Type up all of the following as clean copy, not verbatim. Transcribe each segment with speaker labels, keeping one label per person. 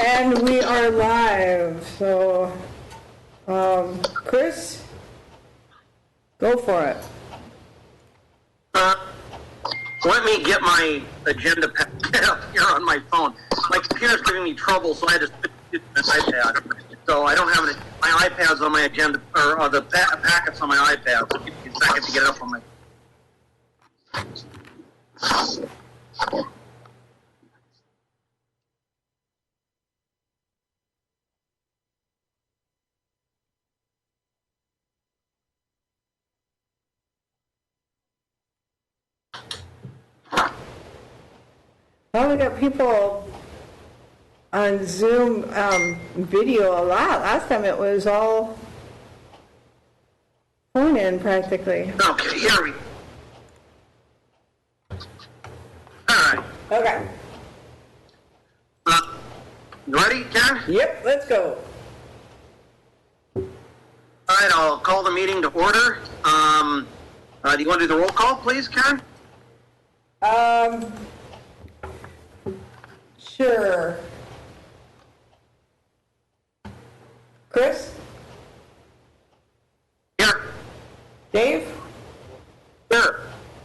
Speaker 1: And we are live, so, Chris, go for it.
Speaker 2: Let me get my agenda packet up here on my phone. My computer's giving me trouble, so I had to switch to an iPad. So I don't have my iPad's on my agenda, or the packets on my iPad. So give me a second to get it up on my.
Speaker 1: Well, we got people on Zoom video a lot. Last time it was all phone in practically.
Speaker 2: Okay, here we. All right.
Speaker 1: Okay.
Speaker 2: You ready, Ken?
Speaker 1: Yep, let's go.
Speaker 2: All right, I'll call the meeting to order. Do you want to do the roll call, please, Ken?
Speaker 1: Sure. Chris?
Speaker 2: Here.
Speaker 1: Dave?
Speaker 2: Here.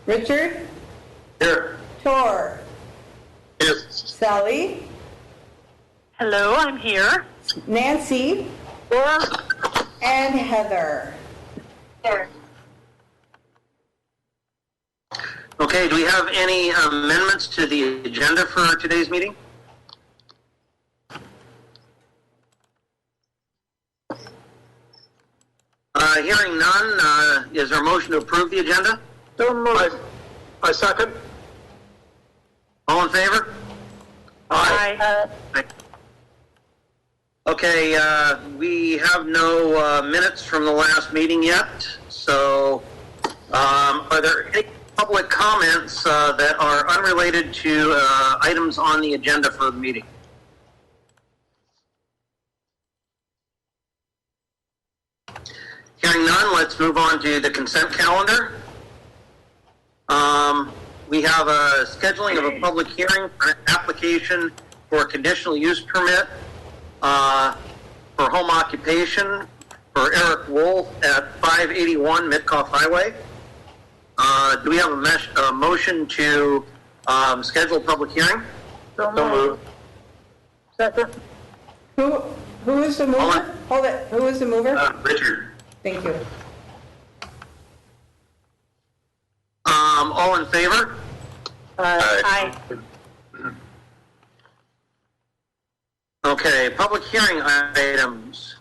Speaker 1: Richard?
Speaker 2: Here.
Speaker 1: Tor?
Speaker 2: Yes.
Speaker 1: Sally?
Speaker 3: Hello, I'm here.
Speaker 1: Nancy? And Heather?
Speaker 3: Here.
Speaker 2: Okay, do we have any amendments to the agenda for today's meeting? Hearing none, is there a motion to approve the agenda?
Speaker 3: So moved.
Speaker 2: I second. All in favor?
Speaker 3: Aye.
Speaker 2: Okay, we have no minutes from the last meeting yet, so are there any public comments that are unrelated to items on the agenda for the meeting? Hearing none, let's move on to the consent calendar. We have a scheduling of a public hearing for an application for a conditional use permit for home occupation for Eric Wolf at 581 Mitkoff Highway. Do we have a motion to schedule a public hearing?
Speaker 3: So moved. Second.
Speaker 1: Who is the mover? Hold it. Who is the mover?
Speaker 2: Richard.
Speaker 1: Thank you.
Speaker 2: All in favor?
Speaker 3: Aye.
Speaker 2: Okay, public hearing items.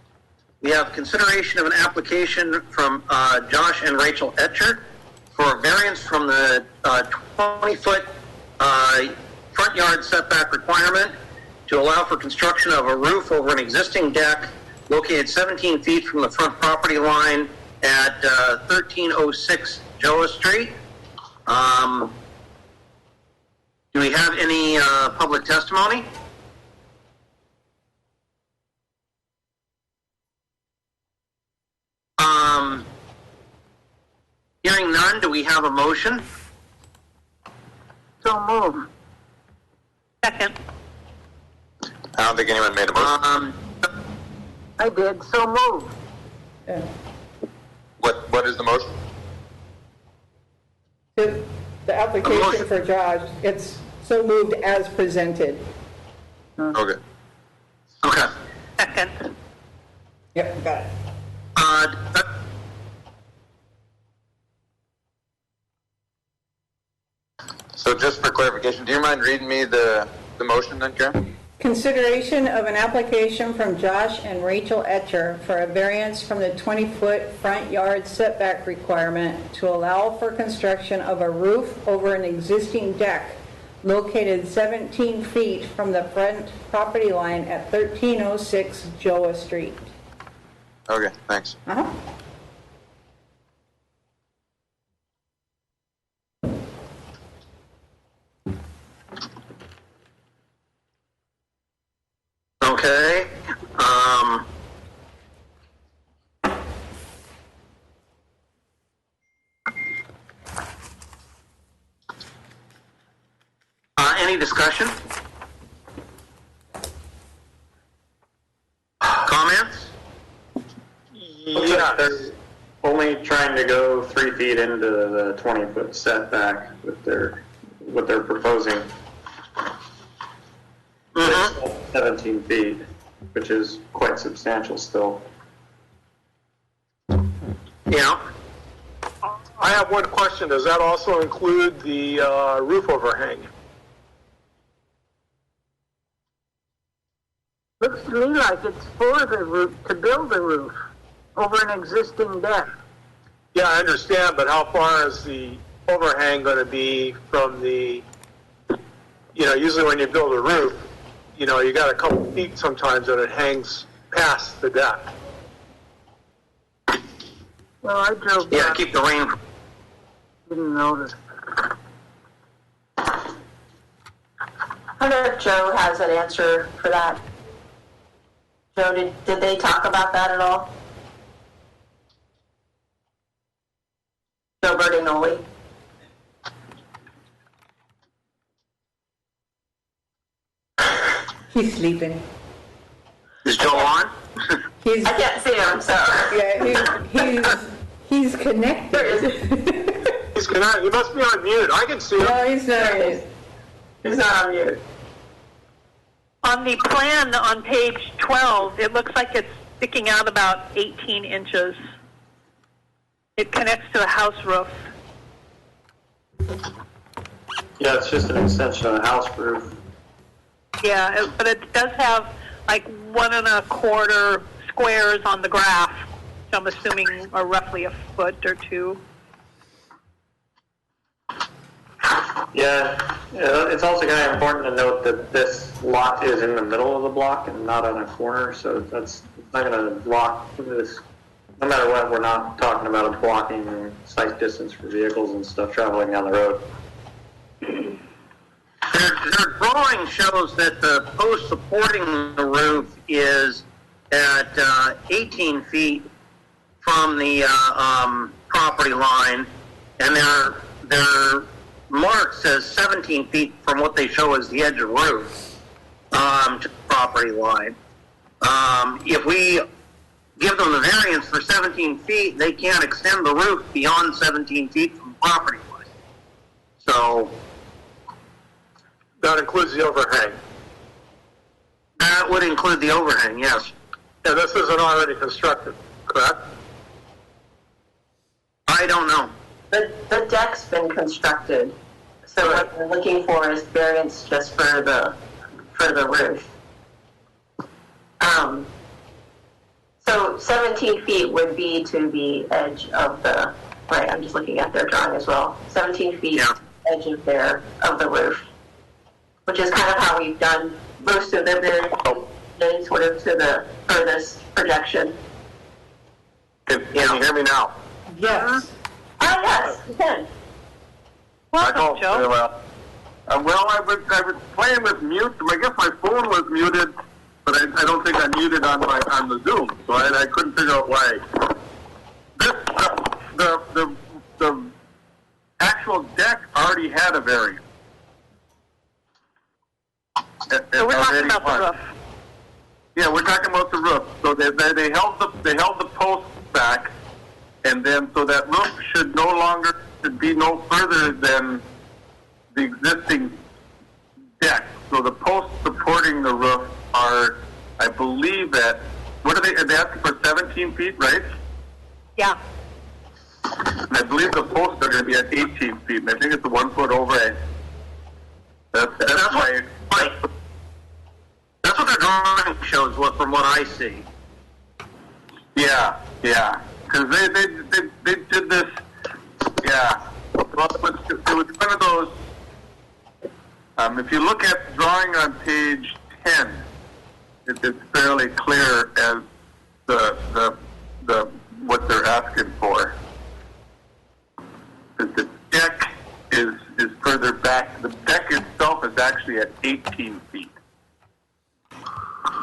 Speaker 2: We have consideration of an application from Josh and Rachel Etcher for a variance from the 20-foot front yard setback requirement to allow for construction of a roof over an existing deck located 17 feet from the front property line at 1306 Joa Street. Do we have any public testimony? Hearing none, do we have a motion?
Speaker 3: So moved. Second.
Speaker 4: I don't think anyone made a motion.
Speaker 3: I did. So moved.
Speaker 1: Yeah.
Speaker 4: What is the motion?
Speaker 1: The application for Josh, it's so moved as presented.
Speaker 4: Okay.
Speaker 2: Okay.
Speaker 3: Second.
Speaker 1: Yep, got it.
Speaker 4: So just for clarification, do you mind reading me the motion then, Karen?
Speaker 1: Consideration of an application from Josh and Rachel Etcher for a variance from the 20-foot front yard setback requirement to allow for construction of a roof over an existing deck located 17 feet from the front property line at 1306 Joa Street.
Speaker 4: Okay, thanks.
Speaker 1: Uh-huh.
Speaker 2: Okay. Any discussion?
Speaker 5: They're only trying to go 3 feet into the 20-foot setback with what they're proposing.
Speaker 2: Mhm.
Speaker 5: 17 feet, which is quite substantial still.
Speaker 2: Yeah.
Speaker 6: I have one question. Does that also include the roof overhang?
Speaker 3: Looks to me like it's for the roof, to build the roof over an existing deck.
Speaker 6: Yeah, I understand, but how far is the overhang going to be from the, usually when you build a roof, you got a couple feet sometimes that it hangs past the deck.
Speaker 3: Well, I drove
Speaker 2: Yeah,
Speaker 3: by,
Speaker 2: keep the rain.
Speaker 3: didn't notice.
Speaker 7: I wonder if Joe has an answer for that. Joe, did they talk about that at all? Joe Bertinoli?
Speaker 1: He's sleeping.
Speaker 2: Is Joe on?
Speaker 1: He's,
Speaker 7: I can't see him, so.
Speaker 1: yeah, he's connected.
Speaker 6: He must be on mute. I can see him.
Speaker 1: No, he's not.
Speaker 7: He's not on mute.
Speaker 3: On the plan on page 12, it looks like it's sticking out about 18 inches. It connects to the house roof.
Speaker 5: Yeah, it's just an extension of the house roof.
Speaker 3: Yeah, but it does have like 1 1/4 squares on the graph, which I'm assuming are roughly a foot or 2.
Speaker 5: Yeah, it's also kind of important to note that this lot is in the middle of the block and not on a corner, so it's not going to block this. No matter what, we're not talking about a blocking sight distance for vehicles and stuff traveling down the road.
Speaker 2: Their drawing shows that the post supporting the roof is at 18 feet from the property line, and their mark says 17 feet from what they show as the edge of roof to the property line. If we give them the variance for 17 feet, they can't extend the roof beyond 17 feet from the property line. So
Speaker 6: That includes the overhang.
Speaker 2: that would include the overhang, yes.
Speaker 6: And this isn't already constructed, correct?
Speaker 2: I don't know.
Speaker 7: The deck's been constructed, so what we're looking for is variance just for the roof. So 17 feet would be to the edge of the, right, I'm just looking at their drawing as well. 17 feet
Speaker 2: Yeah.
Speaker 7: edge of the roof, which is kind of how we've done most of the variance, sort of to the furthest projection.
Speaker 6: Can you hear me now?
Speaker 1: Yes.
Speaker 7: Oh, yes, you can.
Speaker 3: Welcome, Joe.
Speaker 4: Well, I was playing with mute. I guess my phone was muted, but I don't think I muted on the Zoom, so I couldn't figure out why. The actual deck already had a variance.
Speaker 3: So we're talking about the roof.
Speaker 4: Yeah, we're talking about the roof. So they held the posts back, and then so that roof should be no further than the existing deck. So the posts supporting the roof are, I believe, what are they asking for 17 feet, right?
Speaker 3: Yeah.
Speaker 4: And I believe the posts are going to be at 18 feet, and I think it's a 1 foot overhang. That's my.
Speaker 2: That's what their drawing shows, from what I see.
Speaker 4: Yeah. Because they did this. Yeah. Well, it was one of those. If you look at the drawing on page 10, it's fairly clear as the what they're asking for. The deck is further back. The deck itself is actually at 18 feet.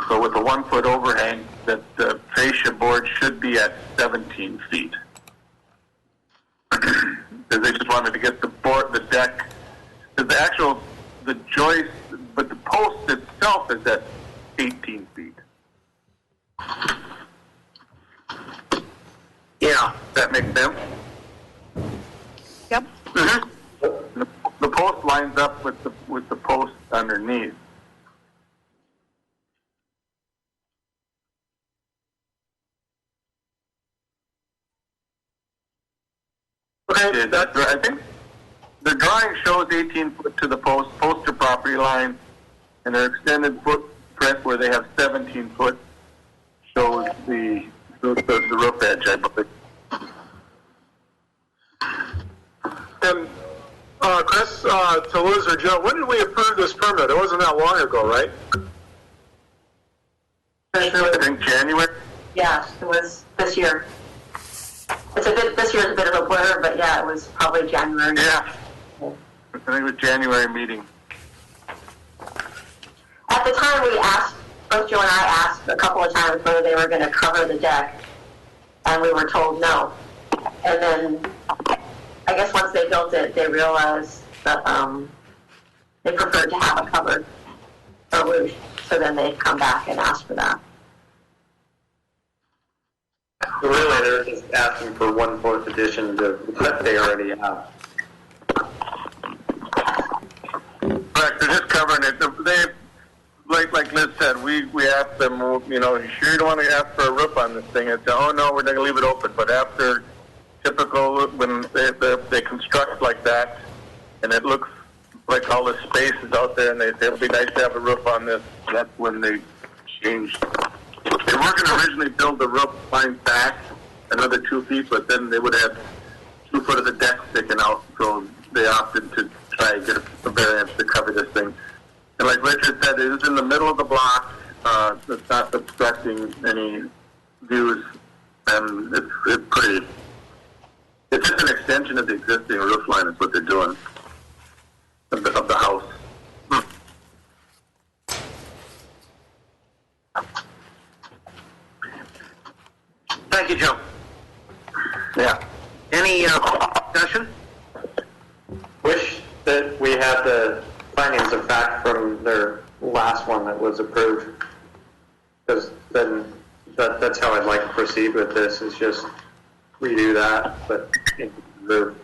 Speaker 4: So with the 1 foot overhang, that the fascia board should be at 17 feet. Because they just wanted to get the deck, because the joist, but the post itself is at 18 feet. That makes sense?
Speaker 3: Yep.
Speaker 4: The post lines up with the post underneath.
Speaker 2: Okay,
Speaker 4: I think the drawing shows 18 foot to the post to property line, and their extended footprint where they have 17 foot shows the roof edge, I believe.
Speaker 6: And Chris, to Liz or Joe, when did we approve this permit? It wasn't that long ago, right?
Speaker 4: I think January.
Speaker 7: Yes, it was this year. This year's a bit of a blur, but yeah, it was probably January.
Speaker 4: Yeah. I think it was January meeting.
Speaker 7: At the time, we asked, both Joe and I asked a couple of times whether they were going to cover the deck, and we were told no. And then, I guess once they built it, they realized that they preferred to have a covered roof, so then they'd come back and ask for that.
Speaker 5: So really, they're just asking for 1/4 addition to what they already have.
Speaker 4: Correct. They're just covering it. They, like Liz said, we asked them, you know, you sure you don't want to ask for a roof on this thing? And say, oh no, we're going to leave it open. But after typical, when they construct like that, and it looks like all this space is out there, and they say it would be nice to have a roof on this, that's when they changed. They were going to originally build the roof line back another 2 feet, but then they would have 2 foot of the deck sticking out, so they opted to try and get a variance to cover this thing. And like Richard said, it is in the middle of the block. It's not obstructing any views, and it's pretty. It's just an extension of the existing roof line is what they're doing of the house.
Speaker 2: Thank you, Joe.
Speaker 4: Yeah.
Speaker 2: Any discussion?
Speaker 5: Wish that we had the findings of fact from their last one that was approved, because then that's how I'd like to proceed with this, is just redo that, but the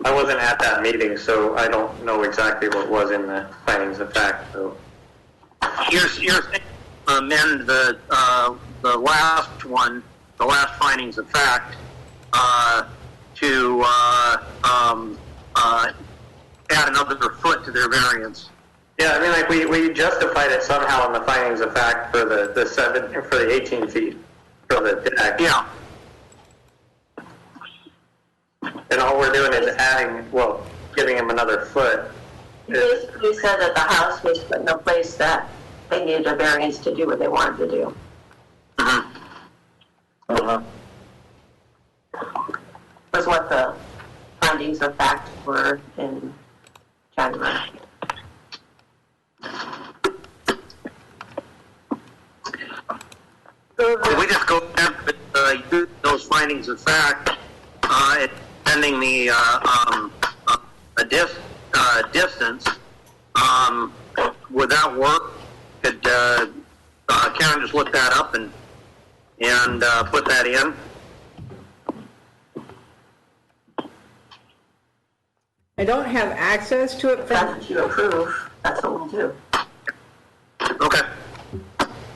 Speaker 5: I wasn't at that meeting, so I don't know exactly what was in the findings of fact. So
Speaker 2: You're saying amend the last one, the last findings of fact, to add another foot to their variance.
Speaker 5: yeah, I mean, like we justified it somehow in the findings of fact for the 18 feet for the deck.
Speaker 2: Yeah.
Speaker 5: And all we're doing is giving him another foot.
Speaker 7: He basically said that the house was put in a place that they needed a variance to do what they wanted to do. Was what the findings of fact were in January.
Speaker 2: If we just go back with those findings of fact, pending the distance, would that work? Could Karen just look that up and put that in?
Speaker 1: I don't have access to it
Speaker 7: That's
Speaker 1: from,
Speaker 7: what you approve, that's what we'll do.
Speaker 2: Okay.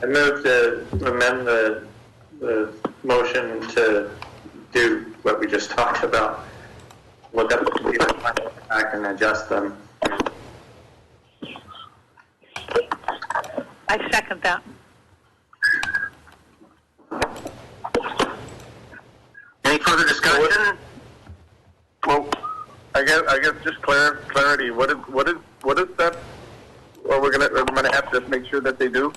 Speaker 5: I move to amend the motion to do what we just talked about. Look up the fact and adjust them.
Speaker 3: I second that.
Speaker 2: Any further discussion?
Speaker 4: Well, I guess just clarity. What is that? Or we're gonna have to make sure that they do.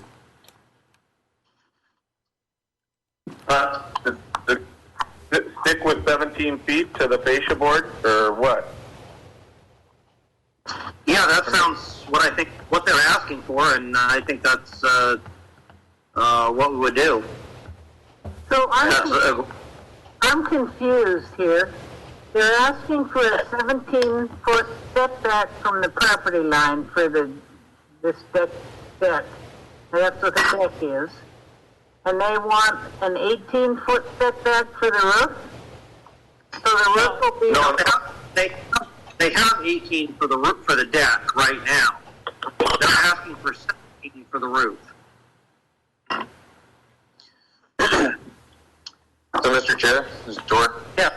Speaker 4: Stick with 17 feet to the fascia board, or what?
Speaker 2: Yeah, that sounds what they're asking for, and I think that's what we would do.
Speaker 8: So I'm confused here. They're asking for a 17-foot setback from the property line for the this deck, and that's what the deck is, and they want an 18-foot setback for the roof? So the roof will be...
Speaker 2: No, they have 18 for the roof, for the deck right now. They're asking for 17 for the roof.
Speaker 9: So, Mr. Chair, this is George.
Speaker 2: Yeah.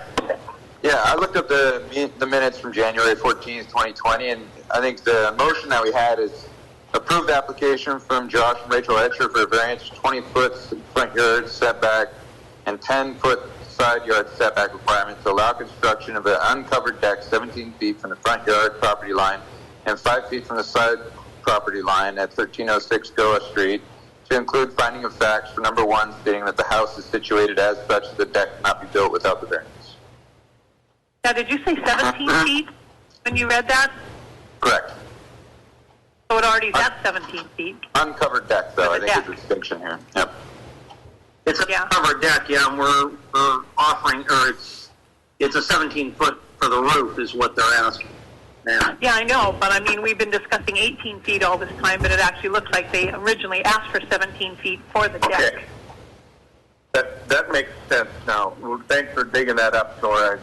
Speaker 9: Yeah, I looked up the minutes from January 14th, 2020, and I think the motion that we had is approved application from Josh and Rachel Etcher for a variance 20-foot front yard setback and 10-foot side yard setback requirement to allow construction of an uncovered deck 17 feet from the front yard property line and 5 feet from the side property line at 1306 Goa Street, to include finding of facts for number one, stating that the house is situated as such that the deck cannot be built without the variance.
Speaker 3: Now, did you say 17 feet when you read that?
Speaker 9: Correct.
Speaker 3: So it already is at 17 feet.
Speaker 9: Uncovered deck, though, I think
Speaker 3: Deck.
Speaker 9: is a distinction here. Yep.
Speaker 2: It's a covered deck, yeah, and we're offering, or it's a 17-foot for the roof is what they're asking.
Speaker 3: Yeah, I know, but I mean, we've been discussing 18 feet all this time, but it actually looks like they originally asked for 17 feet for the deck.
Speaker 4: Okay. That makes sense now. Well, thanks for digging that up, Nora.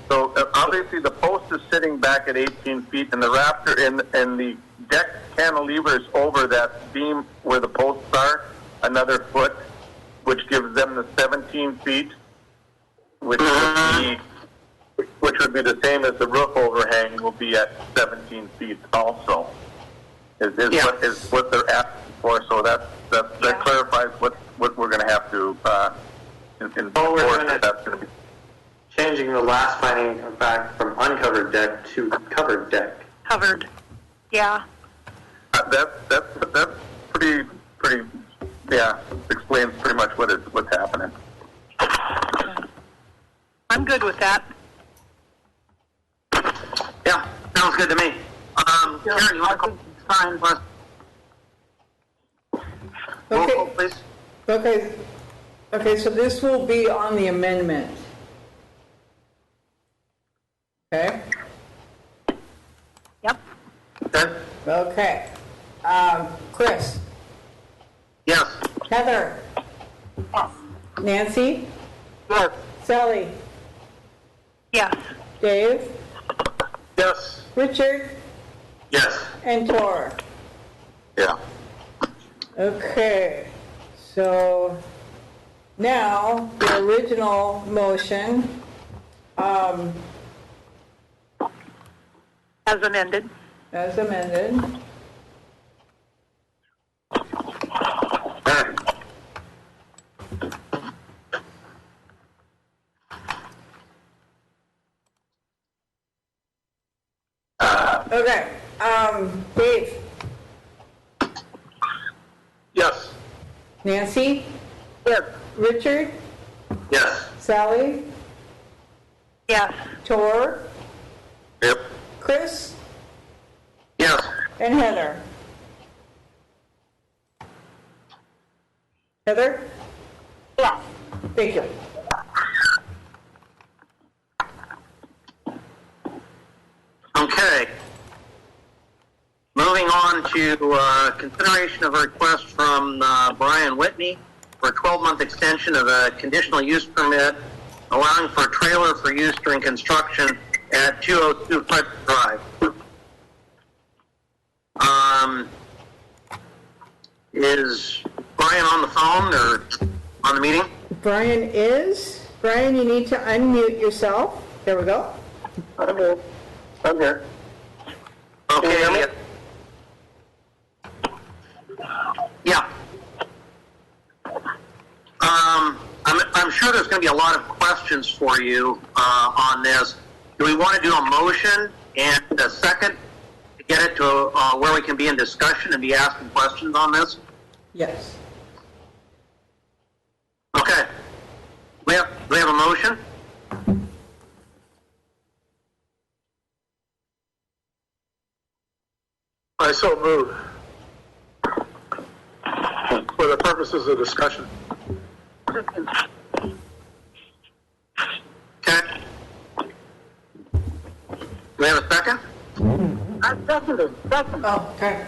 Speaker 4: So obviously the post is sitting back at 18 feet, and the rafter and the deck cantilever is over that beam where the posts are, another foot, which gives them the 17 feet, which would be the same as the roof overhang will be at 17 feet also. Is what they're asking for. So that clarifies what we're going to have to enforce. That's going to be
Speaker 5: changing the last finding of fact from uncovered deck to covered deck.
Speaker 3: Covered. Yeah.
Speaker 4: That's pretty. Yeah, explains pretty much what's happening.
Speaker 3: I'm good with that.
Speaker 2: Yeah, sounds good to me. Karen, you want to call?
Speaker 8: Fine.
Speaker 2: Roll
Speaker 1: Okay.
Speaker 2: call, please.
Speaker 1: Okay, so this will be on the amendment. Okay?
Speaker 3: Yep.
Speaker 2: Okay.
Speaker 1: Okay. Chris?
Speaker 2: Yes.
Speaker 1: Heather? Nancy?
Speaker 8: Yes.
Speaker 1: Sally?
Speaker 3: Yes.
Speaker 1: Dave?
Speaker 6: Yes.
Speaker 1: Richard?
Speaker 2: Yes.
Speaker 1: And Tor?
Speaker 9: Yeah.
Speaker 1: Okay, so now the original motion,
Speaker 3: As amended.
Speaker 1: as amended. Okay, Dave,
Speaker 6: Yes.
Speaker 1: Nancy,
Speaker 8: Yes.
Speaker 1: Richard,
Speaker 2: Yes.
Speaker 1: Sally,
Speaker 3: Yes.
Speaker 1: Tor,
Speaker 9: Yep.
Speaker 1: Chris,
Speaker 2: Yes.
Speaker 1: and Heather. Heather?
Speaker 8: Yes.
Speaker 1: Thank you.
Speaker 2: Okay. Moving on to consideration of a request from Brian Whitney for a 12-month extension of a conditional use permit allowing for a trailer for use during construction at 202 Foot Drive. Is Brian on the phone or on the meeting?
Speaker 1: Brian is. Brian, you need to unmute yourself. There we go.
Speaker 4: I'm here.
Speaker 2: Okay.
Speaker 4: Can you hear me?
Speaker 2: Yeah. I'm sure there's going to be a lot of questions for you on this. Do we want to do a motion and a second to get it to where we can be in discussion and be asking questions on this?
Speaker 1: Yes.
Speaker 2: Okay. We have a motion?
Speaker 6: I so move. For the purposes of discussion.
Speaker 2: Okay. Do we have a second?
Speaker 8: I seconded. Second.
Speaker 1: Oh, okay.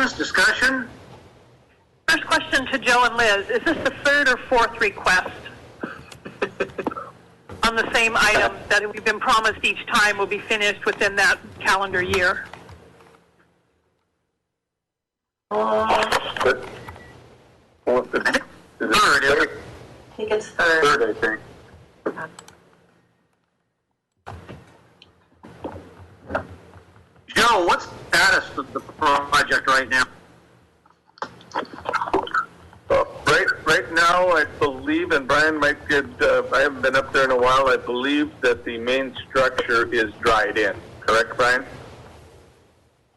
Speaker 2: business, discussion?
Speaker 3: First question to Joe and Liz. Is this the third or fourth request on the same item that we've been promised each time will be finished within that calendar year?
Speaker 4: But, well, is it
Speaker 2: Third,
Speaker 7: I think it's third.
Speaker 4: third, I think.
Speaker 2: Joe, what's the status of the project right now?
Speaker 4: Right now, I believe, and Brian might get, I haven't been up there in a while, I believe that the main structure is dried in. Correct, Brian?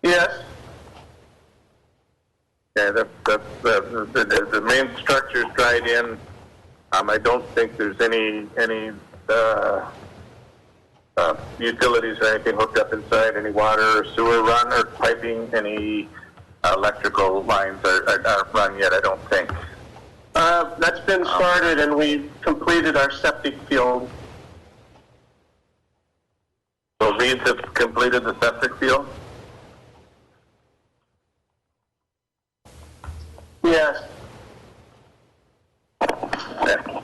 Speaker 4: Yes. Yeah, the main structure is dried in. I don't think there's any utilities or anything hooked up inside, any water or sewer run or piping, any electrical lines aren't run yet, I don't think. That's been started and we've completed our septic field. So Reeds have completed the septic field? Yes. Yeah.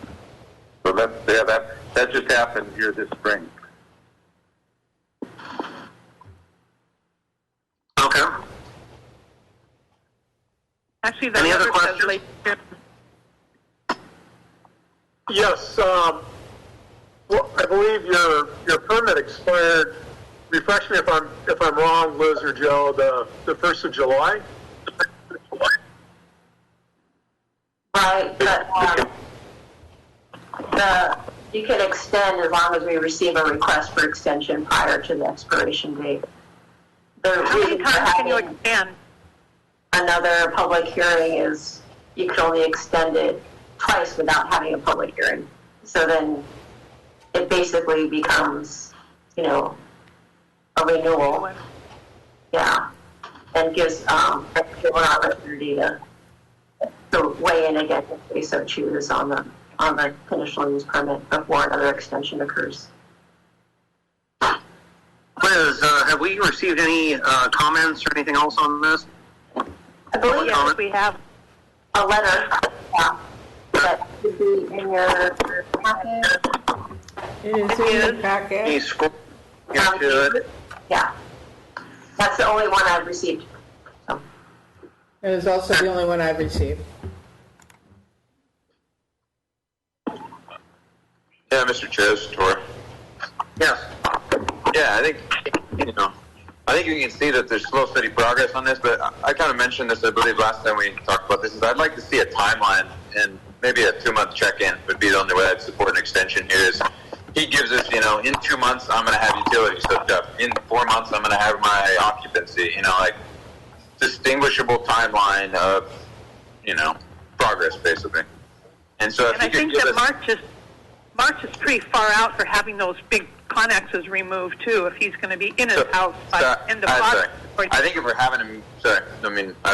Speaker 4: So that just happened here this spring.
Speaker 2: Okay.
Speaker 3: Actually, the
Speaker 2: Any other
Speaker 3: letter says
Speaker 2: questions?
Speaker 3: late June.
Speaker 6: Yes, well, I believe your permit expired, refresh me if I'm wrong, Liz or Joe, the 1st of July?
Speaker 7: Right, but you can extend as long as we receive a request for extension prior to the expiration date.
Speaker 3: How many times can you extend?
Speaker 7: Another public hearing is you can only extend it twice without having a public hearing. So then it basically becomes, a renewal. Yeah, and gives everyone an opportunity to weigh in again if they so choose on the conditional use permit before another extension occurs.
Speaker 2: Liz, have we received any comments or anything else on this?
Speaker 7: I believe
Speaker 3: Yes, we have.
Speaker 7: a letter that should be in your packet.
Speaker 1: It is in the packet.
Speaker 2: Any scroll into it?
Speaker 7: Yeah, that's the only one I've received. So.
Speaker 1: It is also the only one I've received.
Speaker 9: Yeah, Mr. Chair, this is Tor.
Speaker 2: Yes.
Speaker 9: Yeah, I think you can see that there's slow, steady progress on this, but I kind of mentioned this, I believe, last time we talked about this, is I'd like to see a timeline, and maybe a 2-month check-in would be the only way I'd support an extension here is he gives us, in 2 months, I'm going to have utilities hooked up. In 4 months, I'm going to have my occupancy, distinguishable timeline of, progress, basically. And so if
Speaker 3: And
Speaker 9: he
Speaker 3: I
Speaker 9: could
Speaker 3: think
Speaker 9: give
Speaker 3: that
Speaker 9: us...
Speaker 3: March is pretty far out for having those big connexes removed too, if he's going to be in his house by the end of August.
Speaker 9: I think if we're having him, I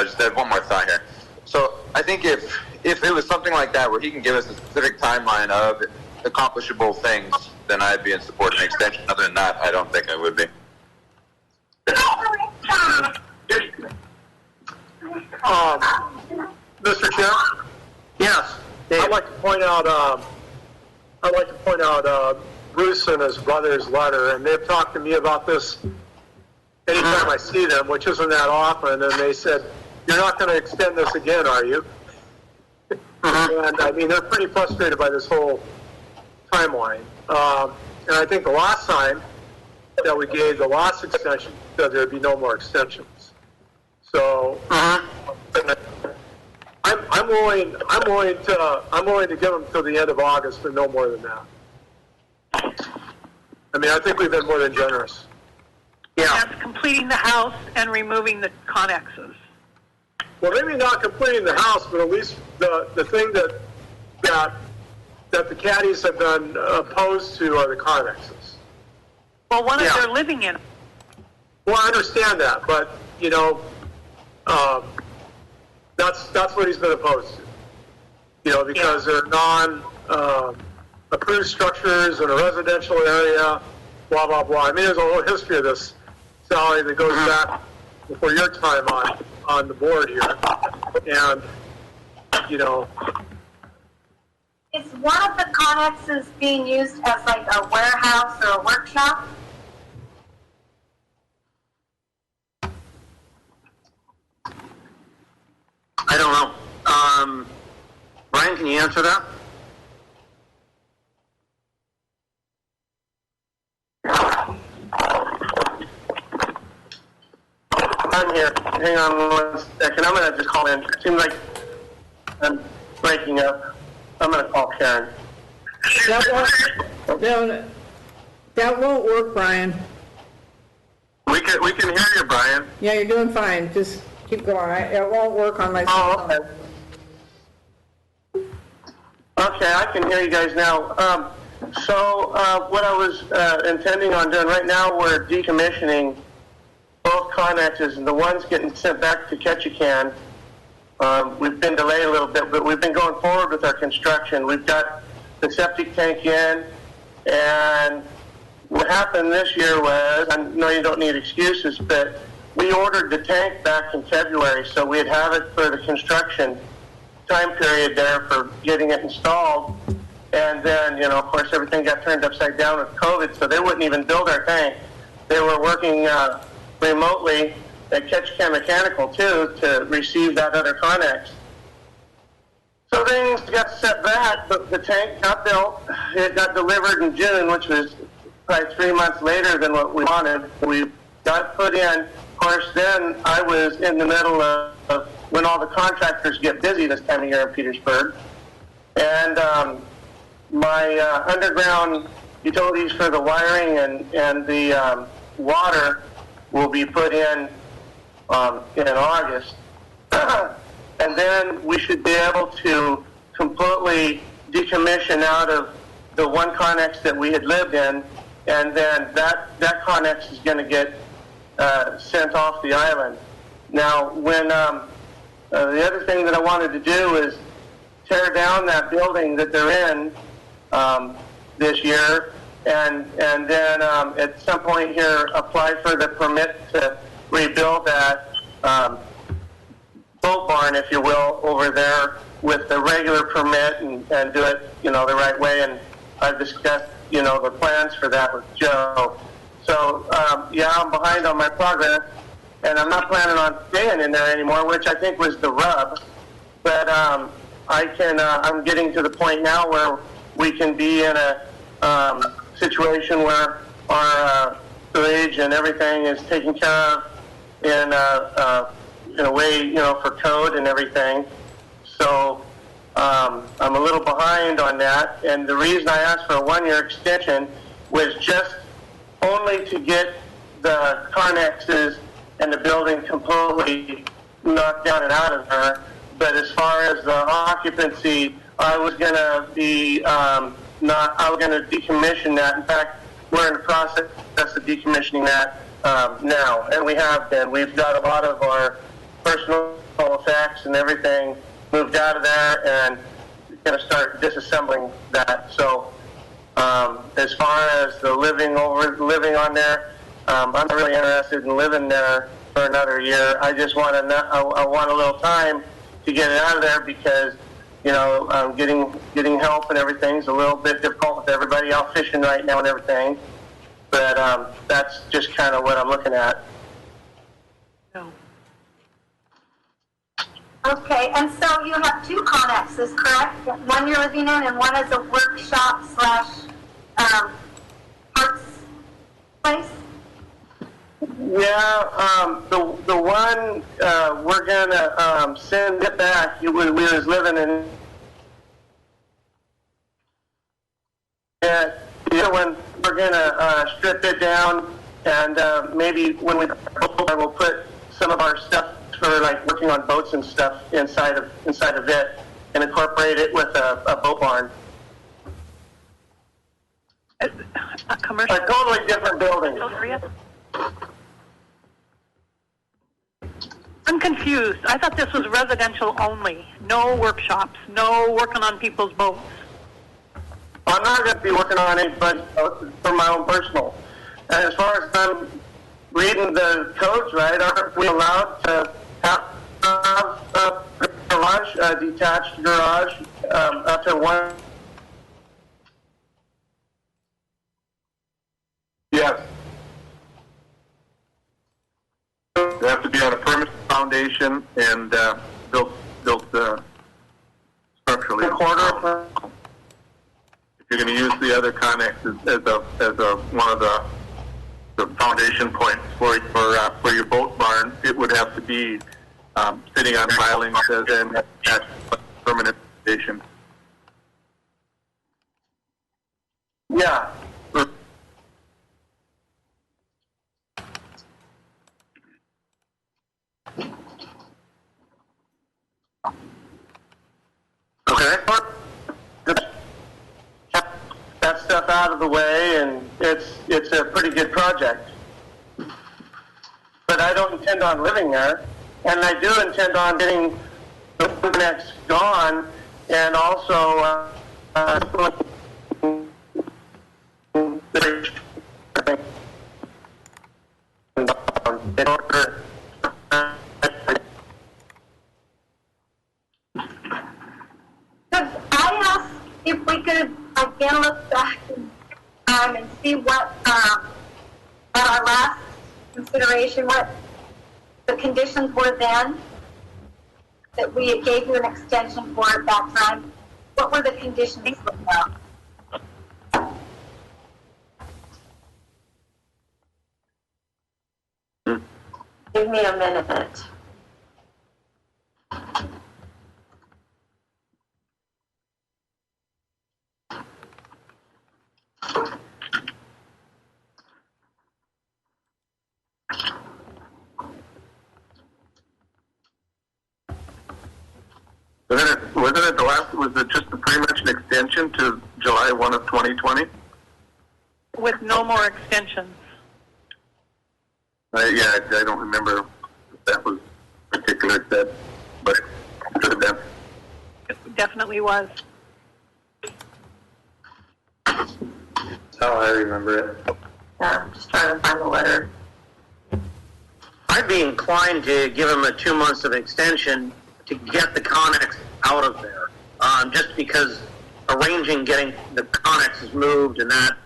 Speaker 9: just had one more thought here. So I think if it was something like that where he can give us a specific timeline of accomplishable things, then I'd be in support of an extension. Other than that, I don't think I would be.
Speaker 6: Mr. Chair?
Speaker 2: Yes.
Speaker 6: I'd like to point out Bruce and his brother's letter, and they've talked to me about this anytime I see them, which isn't that often, and they said, "You're not going to extend this again, are you?" And they're pretty frustrated by this whole timeline. And I think the last time that we gave the last extension, that there'd be no more extensions. So I'm willing to give them till the end of August, but no more than that. I think we've been more than generous.
Speaker 2: Yeah.
Speaker 3: That's completing the house and removing the connexes.
Speaker 6: Well, maybe not completing the house, but at least the thing that the caddies have been opposed to are the connexes.
Speaker 3: Well, what if
Speaker 2: Yeah.
Speaker 3: they're living in?
Speaker 6: Well, I understand that, but that's what he's been opposed to. Because they're approved structures in a residential area, blah blah blah. There's a whole history of this, Sally, that goes back before your time on the board here. And, you know,
Speaker 10: Is one of the connexes being used as like a warehouse or a workshop?
Speaker 2: I don't know. Brian, can you answer that?
Speaker 4: I'm here. Hang on 1 second. I'm going to just call in. It seems like I'm breaking up. I'm going to call Karen.
Speaker 1: That won't work, Brian.
Speaker 4: We can hear you, Brian.
Speaker 1: Yeah, you're doing fine. Just keep going. It won't work on my
Speaker 4: Oh,
Speaker 1: phone.
Speaker 4: okay. Okay, I can hear you guys now. What I was intending on doing right now, we're decommissioning both connexes, and the one's getting sent back to Ketchikan. We've been delayed a little bit, but we've been going forward with our construction. We've got the septic tank in, and what happened this year was, I know you don't need excuses, but we ordered the tank back in February, so we'd have it for the construction time period there for getting it installed. And then, of course, everything got turned upside down with COVID, so they wouldn't even build our tank. They were working remotely at Ketchikan Mechanical, too, to receive that other connex. So things got set back, but the tank got built. It got delivered in June, which was probably 3 months later than what we wanted. We got it put in. Of course, then I was in the middle of when all the contractors get busy this time of year in Petersburg. And my underground utilities for the wiring and the water will be put in August. And then we should be able to completely decommission out of the one connex that we had lived in, and then that connex is going to get sent off the island. Now, when the other thing that I wanted to do is tear down that building that they're in this year, and then at some point here apply for the permit to rebuild that boat barn, if you will, over there with the regular permit and do it, the right way. And I've discussed, the plans for that with Joe. So, I'm behind on my progress, and I'm not planning on staying in there anymore, which I think was the rub. But I'm getting to the point now where we can be in a situation where our sewage and everything is taken care of in a way, for code and everything. So I'm a little behind on that. And the reason I asked for a 1-year extension was just only to get the connexes and the building completely knocked down and out of there. But as far as the occupancy, I was going to be I was going to decommission that. In fact, we're in the process of decommissioning that now, and we have been. We've got a lot of our personal effects and everything moved out of there, and we're going to start disassembling that. So, as far as the living on there, I'm not really interested in living there for another year. I just want I want a little time to get it out of there because, getting help and everything's a little bit difficult with everybody out fishing right now and everything. But that's just kind of what I'm looking at.
Speaker 3: No.
Speaker 10: Okay, and so you have two connexes, correct? One you're living in and one is a workshop / parts place?
Speaker 4: Yeah, the one we're gonna send it back. We was living in. And the other one we're gonna strip it down, and maybe when we we'll put some of our stuff for like working on boats and stuff inside of it, and incorporate it with a boat barn.
Speaker 3: A commercial.
Speaker 4: A totally different building.
Speaker 3: I'm confused. I thought this was residential only. No workshops. No working on people's boats.
Speaker 4: I'm not going to be working on anybody's boats for my own personal. And as far as I'm reading the codes right, our we allowed to have a garage, a detached garage, after one? Yes. They have to be on a permanent foundation and built structurally. If you're going to use the other connexes as a one of the foundation points for your boat barn, it would have to be sitting on pilings and at permanent foundation. Yeah. Okay. That stuff out of the way, and it's a pretty good project. But I don't intend on living there, and I do intend on getting the next gone, and also in order.
Speaker 10: Could I ask if we could again look back in time and see what, at our last consideration, what the conditions were then? That we gave you an extension for at that time. What were the conditions for that?
Speaker 7: Give me a minute.
Speaker 4: Wasn't it the last? Was it just pretty much an extension to July 1 of 2020?
Speaker 3: With no more extensions.
Speaker 4: Yeah, I don't remember if that was particular said, but it could have been.
Speaker 3: It definitely was.
Speaker 5: That's how I remember it.
Speaker 7: Yeah, I'm just trying to find the letter.
Speaker 2: I'd be inclined to give him a 2 months of extension to get the Connex out of there, just because arranging getting the Connexes moved and that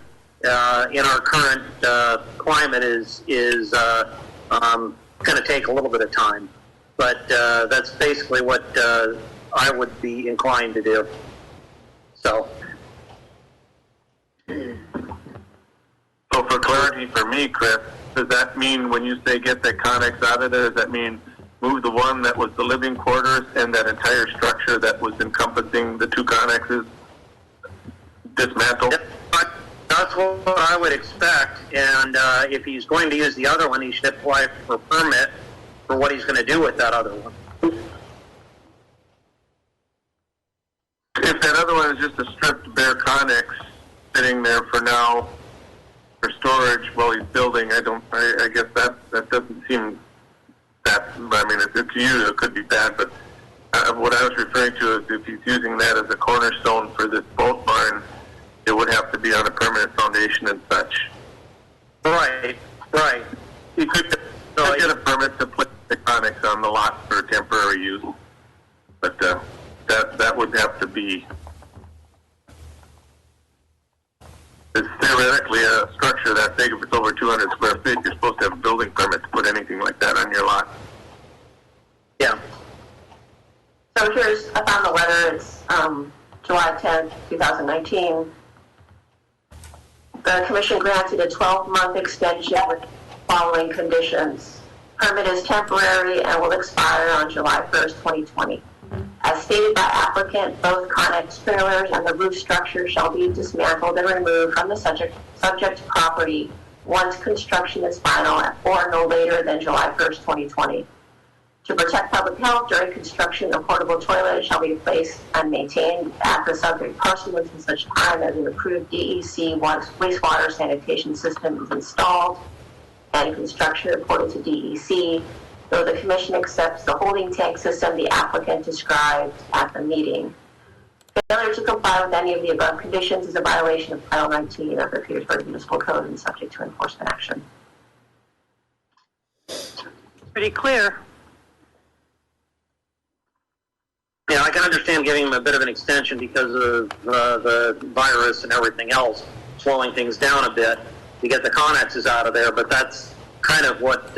Speaker 2: in our current climate is going to take a little bit of time. But that's basically what I would be inclined to do. So.
Speaker 4: So for clarity for me, Chris, does that mean when you say get the Connex out of there, does that mean move the one that was the living quarters and that entire structure that was encompassing the two Connexes dismantle?
Speaker 2: Yep. That's what I would expect, and if he's going to use the other one, he should apply for a permit for what he's going to do with that other one.
Speaker 4: If that other one is just a stripped bare Connex sitting there for now for storage while he's building, I guess that doesn't seem that, I mean, to you it could be bad, but what I was referring to is if he's using that as a cornerstone for this boat barn, it would have to be on a permanent foundation and such.
Speaker 2: Right.
Speaker 4: He could get a permit to place the Connex on the lot for temporary use, but that would have to be. It's theoretically a structure that big. If it's over 200 square feet, you're supposed to have a building permit to put anything like that on your lot.
Speaker 2: Yeah.
Speaker 7: So I found the letter. It's July 10th, 2019. The commission granted a 12-month extension with following conditions. Permit is temporary and will expire on July 1st, 2020. As stated by applicant, both Connex trailers and the roof structure shall be dismantled and removed from the subject property once construction is final or no later than July 1st, 2020. To protect public health during construction, a portable toilet shall be placed and maintained at the subject parcel until such time as an approved DEC wastewater sanitation system is installed and construction reported to DEC. Though the commission accepts the holding tank system the applicant described at the meeting. Failure to comply with any of the above conditions is a violation of Title 19 of the Petersburg Municipal Code and subject to enforcement action.
Speaker 3: Pretty clear.
Speaker 2: Yeah, I can understand giving them a bit of an extension because of the virus and everything else, slowing things down a bit to get the connexes out of there. But that's kind of what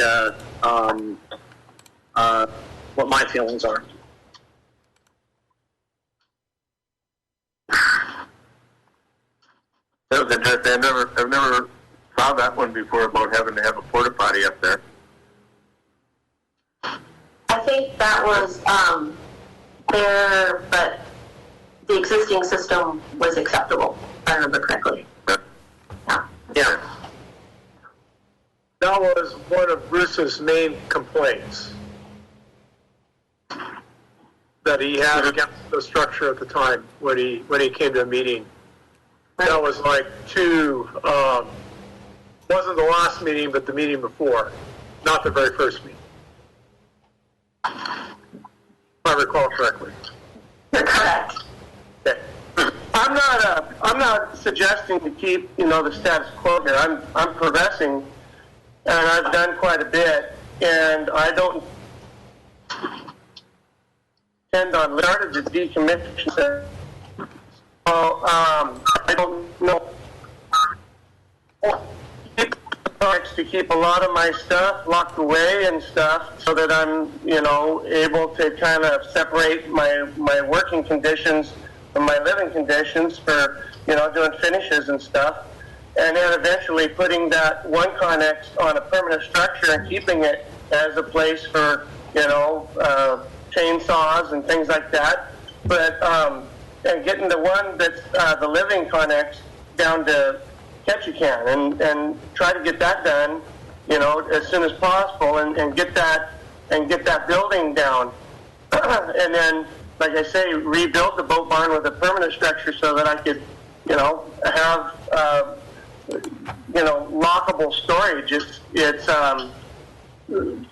Speaker 2: my feelings are.
Speaker 4: I've never saw that one before about having to have a porta potty up there.
Speaker 7: I think that was there, but the existing system was acceptable, if I remember correctly. Yeah.
Speaker 2: Yeah.
Speaker 6: That was one of Bruce's main complaints that he had against the structure at the time when he came to a meeting. That was like wasn't the last meeting, but the meeting before, not the very first meeting. If I recall correctly.
Speaker 7: You're correct.
Speaker 6: Okay.
Speaker 11: I'm not suggesting to keep, the status quo here. I'm progressing, and I've done quite a bit, and I don't intend on started the decommission. I don't know. To keep a lot of my stuff locked away and stuff so that I'm, able to kind of separate my working conditions from my living conditions for, doing finishes and stuff. And then eventually putting that one connex on a permanent structure and keeping it as a place for, chainsaws and things like that. But, and getting the one that's the living connex down to Ketchikan and try to get that done, as soon as possible and get that building down. And then, like I say, rebuild the boat barn with a permanent structure so that I could, have, lockable storage. It's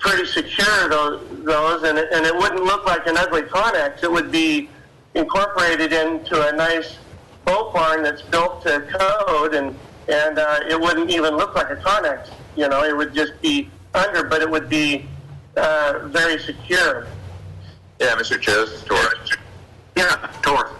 Speaker 11: pretty secure, those, and it wouldn't look like an ugly connex. It would be incorporated into a nice boat barn that's built to code, and it wouldn't even look like a connex. It would just be under, but it would be very secure.
Speaker 9: Yeah, Mr. Chair, this is Tor.
Speaker 2: Yeah, Tor.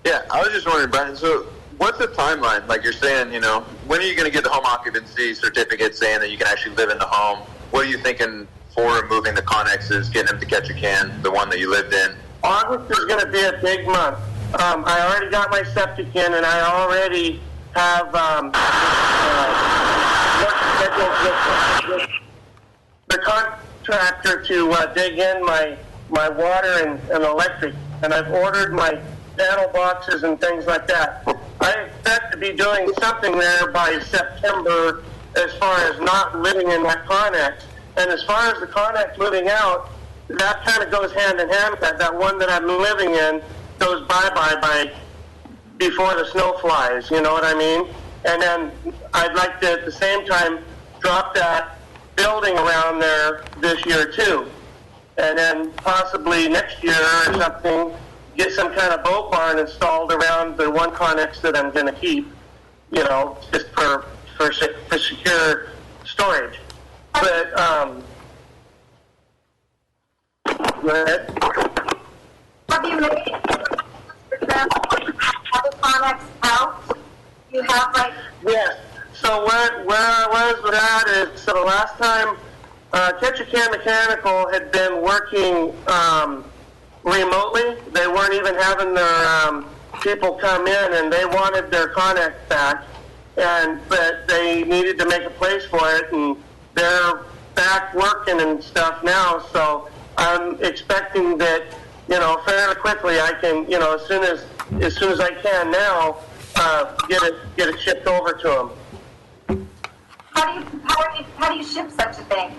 Speaker 9: Yeah, I was just wondering, Brian, so what's the timeline? Like you're saying, when are you going to get the home occupancy certificate saying that you can actually live in the home? What are you thinking for removing the connexes, getting them to Ketchikan, the one that you lived in?
Speaker 11: August is going to be a big month. I already got my septic in, and I already have with the contractor to dig in my water and electric, and I've ordered my panel boxes and things like that. I expect to be doing something there by September as far as not living in that connex. And as far as the connex moving out, that kind of goes hand in hand with that one that I'm living in goes bye-bye by before the snow flies, you know what I mean? And then I'd like to, at the same time, drop that building around there this year too. And then possibly next year or something, get some kind of boat barn installed around the one connex that I'm going to keep, just for secure storage. But, go ahead.
Speaker 10: Have you made other connex out? You have
Speaker 11: Yes. So where I was with that is, so the last time Ketchikan Mechanical had been working remotely. They weren't even having their people come in, and they wanted their connex back, but they needed to make a place for it, and they're back working and stuff now. So I'm expecting that, fairly quickly I can, as soon as I can now, get it shipped over to them.
Speaker 10: How do you ship such a thing?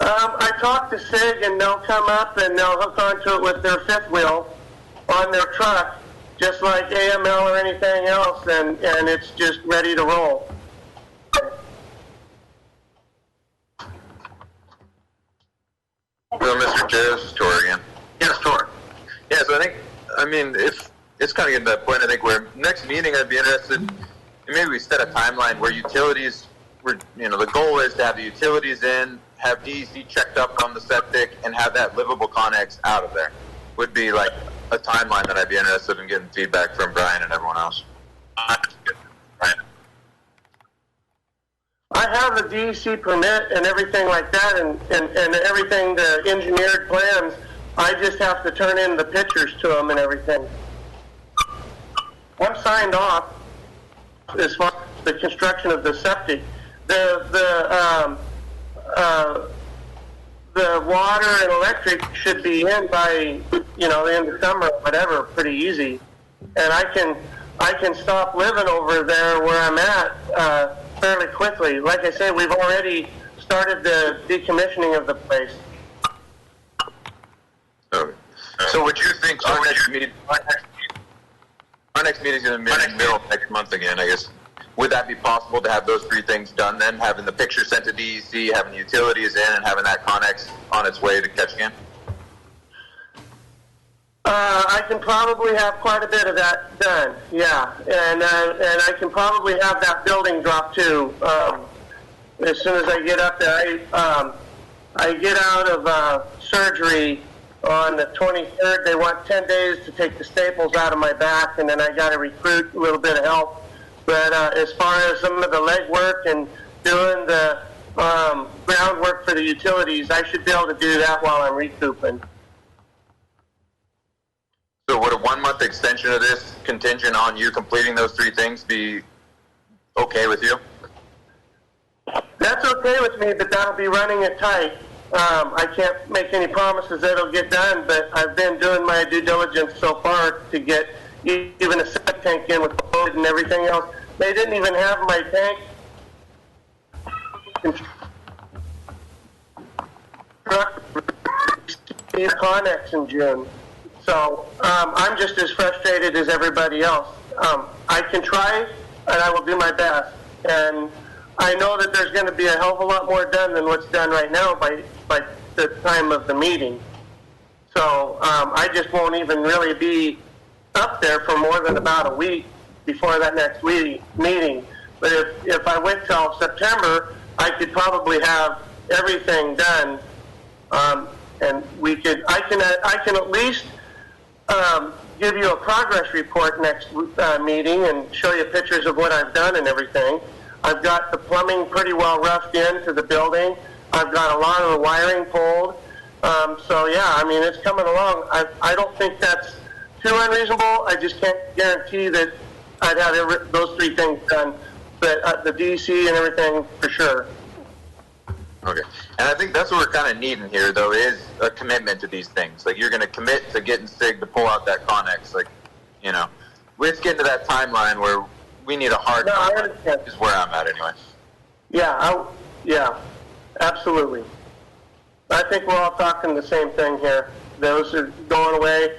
Speaker 11: I talked to SIG, and they'll come up and they'll hook onto it with their fifth wheel on their truck, just like AML or anything else, and it's just ready to roll.
Speaker 9: Well, Mr. Chair, this is Tor again.
Speaker 2: Yes, Tor.
Speaker 9: Yeah, so if it's kind of getting to that point, I think where next meeting I'd be interested, maybe we set a timeline where utilities the goal is to have the utilities in, have DEC checked up on the septic, and have that livable Connex out of there. Would be like a timeline that I'd be interested in getting feedback from Brian and everyone else.
Speaker 11: I have the DEC permit and everything like that, and everything, the engineered plans. I just have to turn in the pictures to them and everything. I'm signed off as far as the construction of the septic. The water and electric should be in by, the end of summer or whatever, pretty easy. And I can stop living over there where I'm at fairly quickly. Like I said, we've already started the decommissioning of the place.
Speaker 9: So would you think our next meeting is going to be in the middle of next month again, I guess? Would that be possible to have those three things done then? Having the picture sent to DEC, having the utilities in, and having that Connex on its way to Ketchikan?
Speaker 11: I can probably have quite a bit of that done, yeah. And I can probably have that building dropped too. As soon as I get up there, I get out of surgery on the 23rd. They want 10 days to take the staples out of my back, and then I got to recruit a little bit of help. But as far as some of the leg work and doing the groundwork for the utilities, I should be able to do that while I'm recouping.
Speaker 9: So would a 1 month extension of this contingent on you completing those three things be okay with you?
Speaker 11: That's okay with me, but that'll be running it tight. I can't make any promises that it'll get done, but I've been doing my due diligence so far to get even a septic tank in with the boat and everything else. They didn't even have my tank Connex in June. So I'm just as frustrated as everybody else. I can try, and I will do my best. And I know that there's going to be a hell of a lot more done than what's done right now by the time of the meeting. So I just won't even really be up there for more than about a week before that next meeting. But if I wait till September, I could probably have everything done, and I can at least give you a progress report next meeting and show you pictures of what I've done and everything. I've got the plumbing pretty well roughed into the building. I've got a lot of the wiring pulled. So yeah, I mean, it's coming along. I don't think that's too unreasonable. I just can't guarantee that I'd have those three things done. But the DC and everything, for sure.
Speaker 9: Okay. And I think that's what we're kind of needing here, though, is a commitment to these things. Like, you're going to commit to getting SIG to pull out that Connex. Like, let's get into that timeline where we need a hard timeline, is where I'm at anyway.
Speaker 11: Yeah, absolutely. I think we're all talking the same thing here. Those are going away,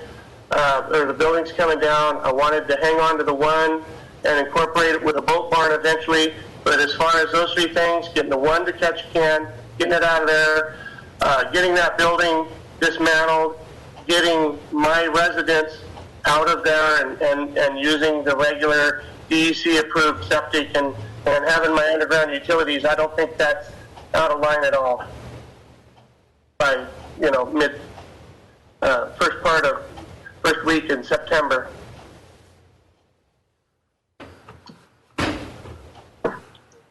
Speaker 11: or the building's coming down. I wanted to hang on to the one and incorporate it with a boat barn eventually. But as far as those three things, getting the one to Ketchikan, getting it out of there, getting that building dismantled, getting my residents out of there and using the regular DEC-approved septic and having my underground utilities, I don't think that's out of line at all. By, first week in September.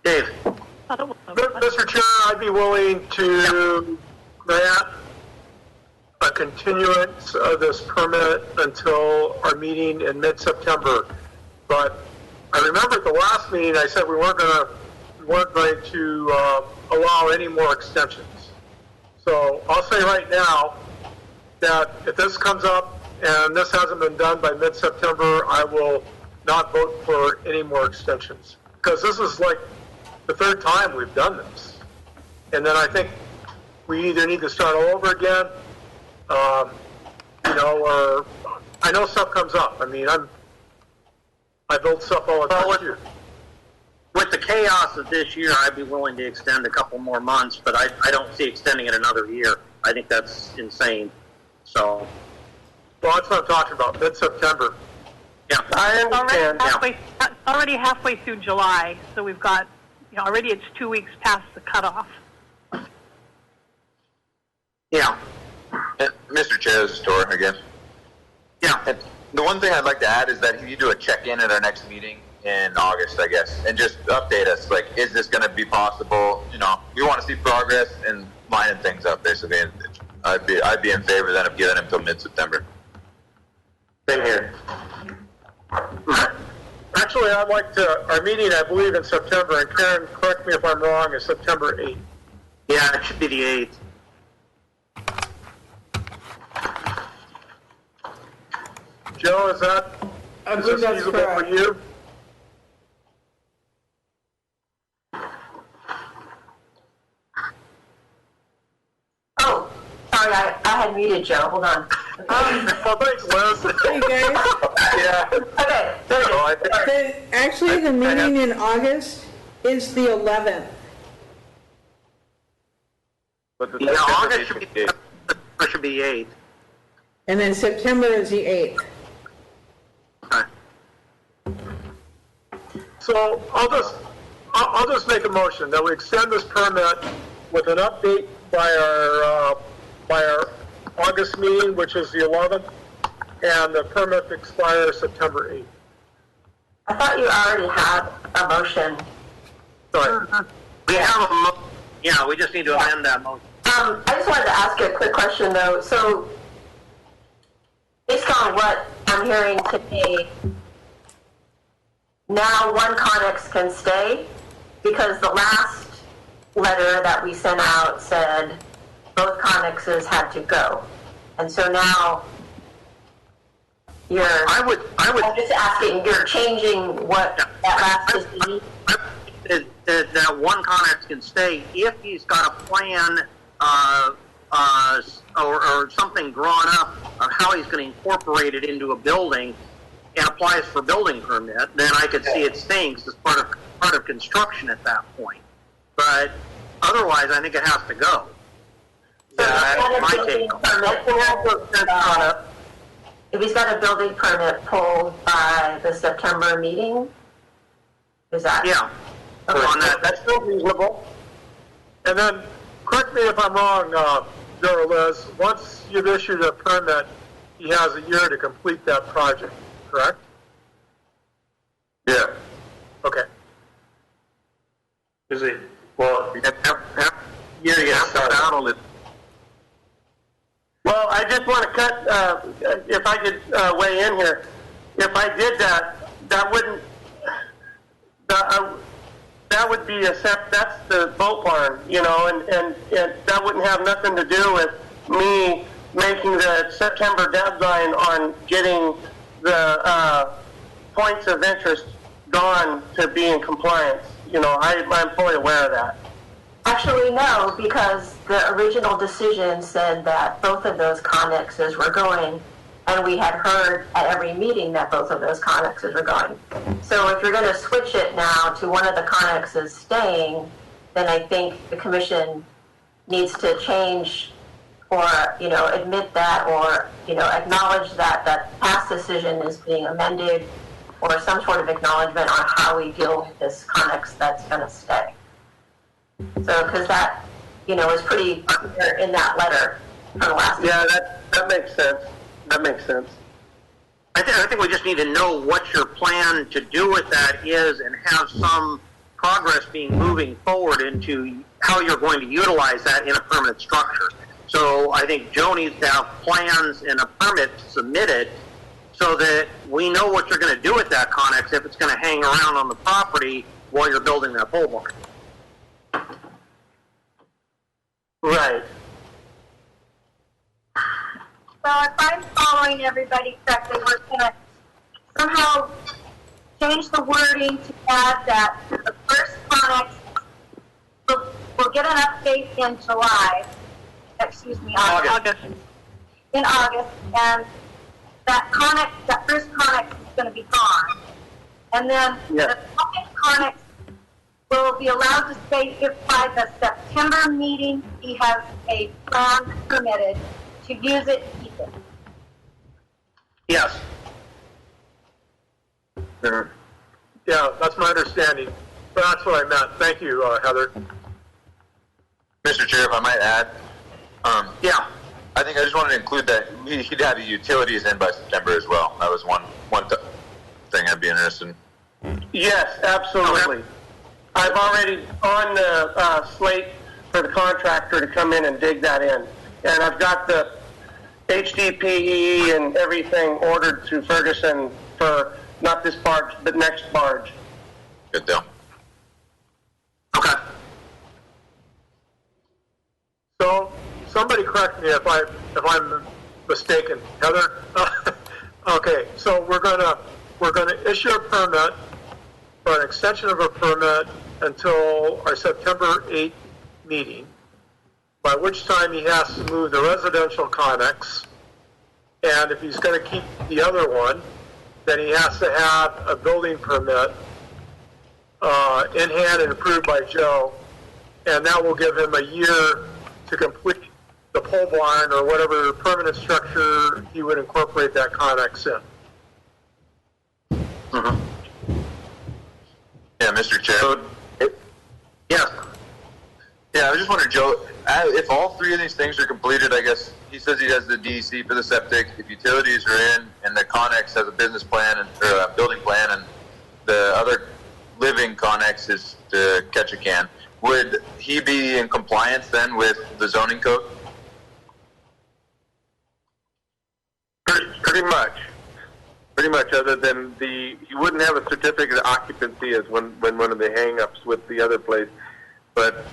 Speaker 11: Dave.
Speaker 6: Mr. Chair, I'd be willing to grant a continuance of this permit until our meeting in mid-September. But I remember at the last meeting I said we weren't going to allow any more extensions. So I'll say right now that if this comes up and this hasn't been done by mid-September, I will not vote for any more extensions. Because this is like the third time we've done this. And then I think we either need to start all over again, or I know stuff comes up. I mean, I build stuff all the time too.
Speaker 2: With the chaos of this year, I'd be willing to extend a couple more months, but I don't see extending it another year. I think that's insane. So,
Speaker 6: well, that's what I'm talking about, mid-September.
Speaker 2: Yeah,
Speaker 11: I understand.
Speaker 3: Already halfway through July, so we've got, already it's 2 weeks past the cutoff.
Speaker 2: Yeah.
Speaker 9: Mr. Chair, this is Tor again.
Speaker 2: Yeah.
Speaker 9: And the one thing I'd like to add is that if you do a check-in at our next meeting in August, I guess, and just update us, like, is this going to be possible? You know, we want to see progress and lining things up, basically. And I'd be in favor then of giving him till mid-September.
Speaker 5: Same here.
Speaker 6: Actually, I'd like to, our meeting, I believe, in September, and Karen, correct me if I'm wrong, is September 8th.
Speaker 2: Yeah, it should be the 8th.
Speaker 6: Joe, is
Speaker 1: I
Speaker 6: this
Speaker 1: believe that's
Speaker 6: feasible for
Speaker 1: correct.
Speaker 6: you?
Speaker 7: Oh, sorry, I had muted Joe. Hold on.
Speaker 6: Well, thanks, Liz.
Speaker 1: Hey, guys.
Speaker 6: Yeah.
Speaker 7: Okay, there it
Speaker 6: So I
Speaker 7: is.
Speaker 6: think,
Speaker 1: Actually, the meeting in August is the 11th.
Speaker 9: But the
Speaker 2: Yeah, August
Speaker 9: September
Speaker 2: should be 8th.
Speaker 1: And then September is the 8th.
Speaker 2: Okay.
Speaker 6: so I'll just make a motion that we extend this permit with an update by our August meeting, which is the 11th, and the permit expires September 8th.
Speaker 7: I thought you already had a motion.
Speaker 6: Sorry.
Speaker 2: We have yeah, we just need to amend that motion.
Speaker 7: I just wanted to ask you a quick question, though. So, based on what I'm hearing today, now one Connex can stay, because the last letter that we sent out said both Connexes had to go. And so now I'm just asking, you're changing what that last decision?
Speaker 2: That one Connex can stay if he's got a plan or something drawn up of how he's going to incorporate it into a building and applies for building permit. Then I could see it staying as part of construction at that point. But otherwise, I think it has to go.
Speaker 7: So
Speaker 2: My take.
Speaker 7: if he's got a building permit pulled by the September meeting, is that?
Speaker 2: Yeah.
Speaker 7: Okay.
Speaker 2: On that,
Speaker 6: That's still reasonable. And then, correct me if I'm wrong, Joe or Liz, once you've issued a permit, he has a year to complete that project, correct?
Speaker 9: Yeah.
Speaker 6: Okay.
Speaker 5: Is it? Well,
Speaker 2: yeah,
Speaker 5: yeah.
Speaker 11: Well, I just want to cut, if I could weigh in here. If I did that, that wouldn't, that would be that's the boat barn, you know, and that wouldn't have nothing to do with me making the September deadline on getting the points of interest gone to be in compliance. You know, I'm fully aware of that.
Speaker 7: Actually, no, because the original decision said that both of those connexes were going, and we had heard at every meeting that both of those connexes were going. So if you're going to switch it now to one of the connexes staying, then I think the commission needs to change or, you know, admit that or, you know, acknowledge that that past decision is being amended or some sort of acknowledgement on how we deal with this connex that's going to stay. So, because that, you know, is pretty clear in that letter from the last.
Speaker 11: Yeah, that makes sense. That makes sense.
Speaker 2: I think we just need to know what your plan to do with that is and have some progress being moving forward into how you're going to utilize that in a permanent structure. So I think Joe needs to have plans and a permit submitted so that we know what you're going to do with that connex if it's going to hang around on the property while you're building that pole barn.
Speaker 11: Right.
Speaker 10: So if I'm following everybody correctly, we're going to somehow change the wording to add that the first Connex will get an update in July, August. In August, and that first Connex is going to be gone. And then the second Connex will be allowed to stay if by the September meeting he has a plan permitted to use it, keep it.
Speaker 2: Yes.
Speaker 6: Yeah, that's my understanding. that's what I meant. Thank you, Heather.
Speaker 9: Mr. Chair, if I might add,
Speaker 2: Yeah.
Speaker 9: I think I just wanted to include that he'd have the utilities in by September as well. That was one thing I'd be interested in.
Speaker 11: Yes, absolutely. I've already on the slate for the contractor to come in and dig that in. And I've got the HDPE and everything ordered to Ferguson for not this barge, but next barge.
Speaker 9: Good deal.
Speaker 2: Okay.
Speaker 6: So somebody correct me if I'm mistaken, Heather. Okay, so we're gonna issue a permit for an extension of a permit until our September 8th meeting, by which time he has to move the residential connex, and if he's going to keep the other one, then he has to have a building permit in hand and approved by Joe, and that will give him a year to complete the pole barn or whatever permanent structure he would incorporate that connex in.
Speaker 9: Mm-hmm. Yeah, Mr. Chair.
Speaker 2: Yes.
Speaker 9: Yeah, I was just wondering, Joe, if all three of these things are completed, I guess he says he has the DEC for the septic, if utilities are in, and the Connex has a business plan or a building plan, and the other living Connex is to Ketchikan, would he be in compliance then with the zoning code?
Speaker 4: Pretty much, other than he wouldn't have a certificate of occupancy as one of the hang-ups with the other place. But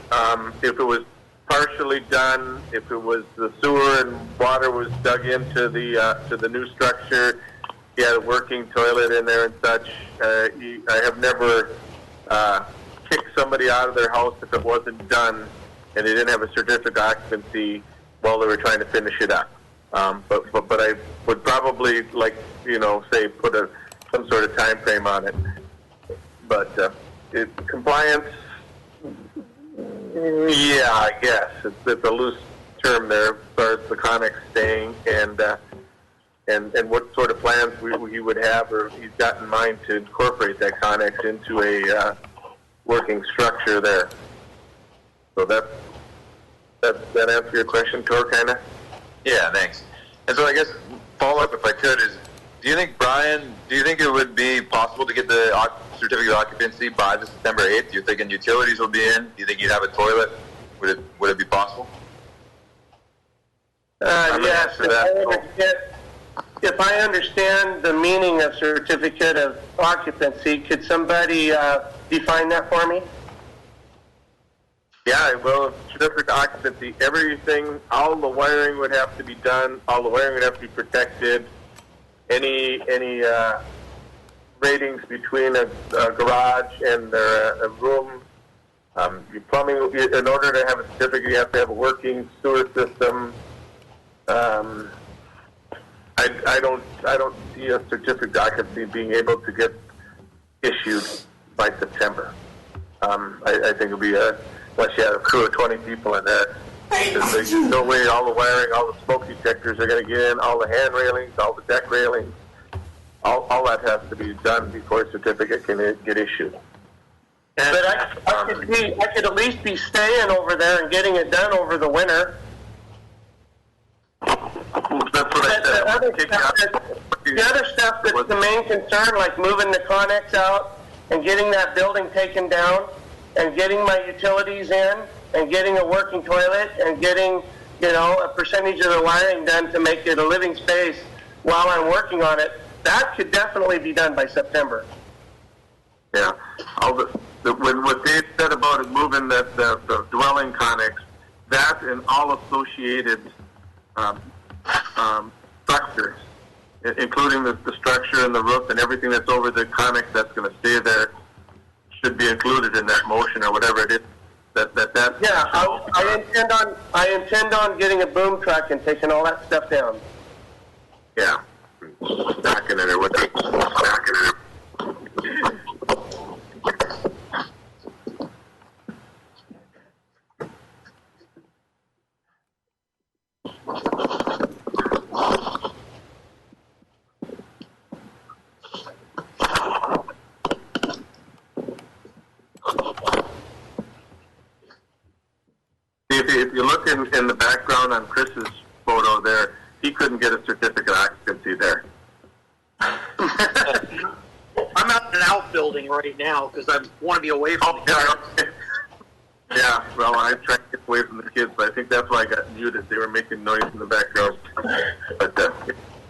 Speaker 4: if it was partially done, if it was the sewer and water was dug into the new structure, he had a working toilet in there and such. I have never kicked somebody out of their house if it wasn't done and they didn't have a certificate of occupancy while they were trying to finish it up. But I would probably say put some sort of time frame on it. But compliance, yeah, I guess it's a loose term there as far as the Connex staying and what sort of plans he would have or he's got in mind to incorporate that Connex into a working structure there. So that answer your question, Tor, kind of?
Speaker 9: Yeah, thanks. And so I guess follow-up, if I could, is do you think it would be possible to get the certificate of occupancy by the September 8th? You're thinking utilities will be in? Do you think you'd have a toilet? Would it be possible?
Speaker 11: Yes. If I understand the meaning of certificate of occupancy, could somebody define that for me?
Speaker 4: Yeah, well, certificate of occupancy, everything, all the wiring would have to be done, all the wiring would have to be protected. Any ratings between a garage and a room, your plumbing, in order to have a certificate, you have to have a working sewer system. I don't see a certificate of occupancy being able to get issued by September. I think it'll be unless you have a crew of 20 people in there. There's no way all the wiring, all the smoke detectors are going to get in, all the hand railings, all the deck railings, all that has to be done before a certificate can get issued.
Speaker 11: But I could at least be staying over there and getting it done over the winter.
Speaker 4: That's what I said.
Speaker 11: The other stuff that's the main concern, like moving the Connex out and getting that building taken down and getting my utilities in and getting a working toilet and getting, a percentage of the wiring done to make it a living space while I'm working on it, that could definitely be done by September.
Speaker 4: Yeah. When what Dave said about it moving the dwelling Connex, that and all associated structures, including the structure and the roof and everything that's over the Connex that's going to stay there, should be included in that motion or whatever it is.
Speaker 11: Yeah, I intend on getting a boom truck and taking all that stuff down.
Speaker 4: Yeah. Stacking it or what? Stacking it. you look in the background on Chris's photo there, he couldn't get a certificate of occupancy there.
Speaker 2: I'm out in an outbuilding right now because I want to be away from the kids.
Speaker 4: Yeah, well, I tried to get away from the kids, but I think that's why I got muted. They were making noise in the background. But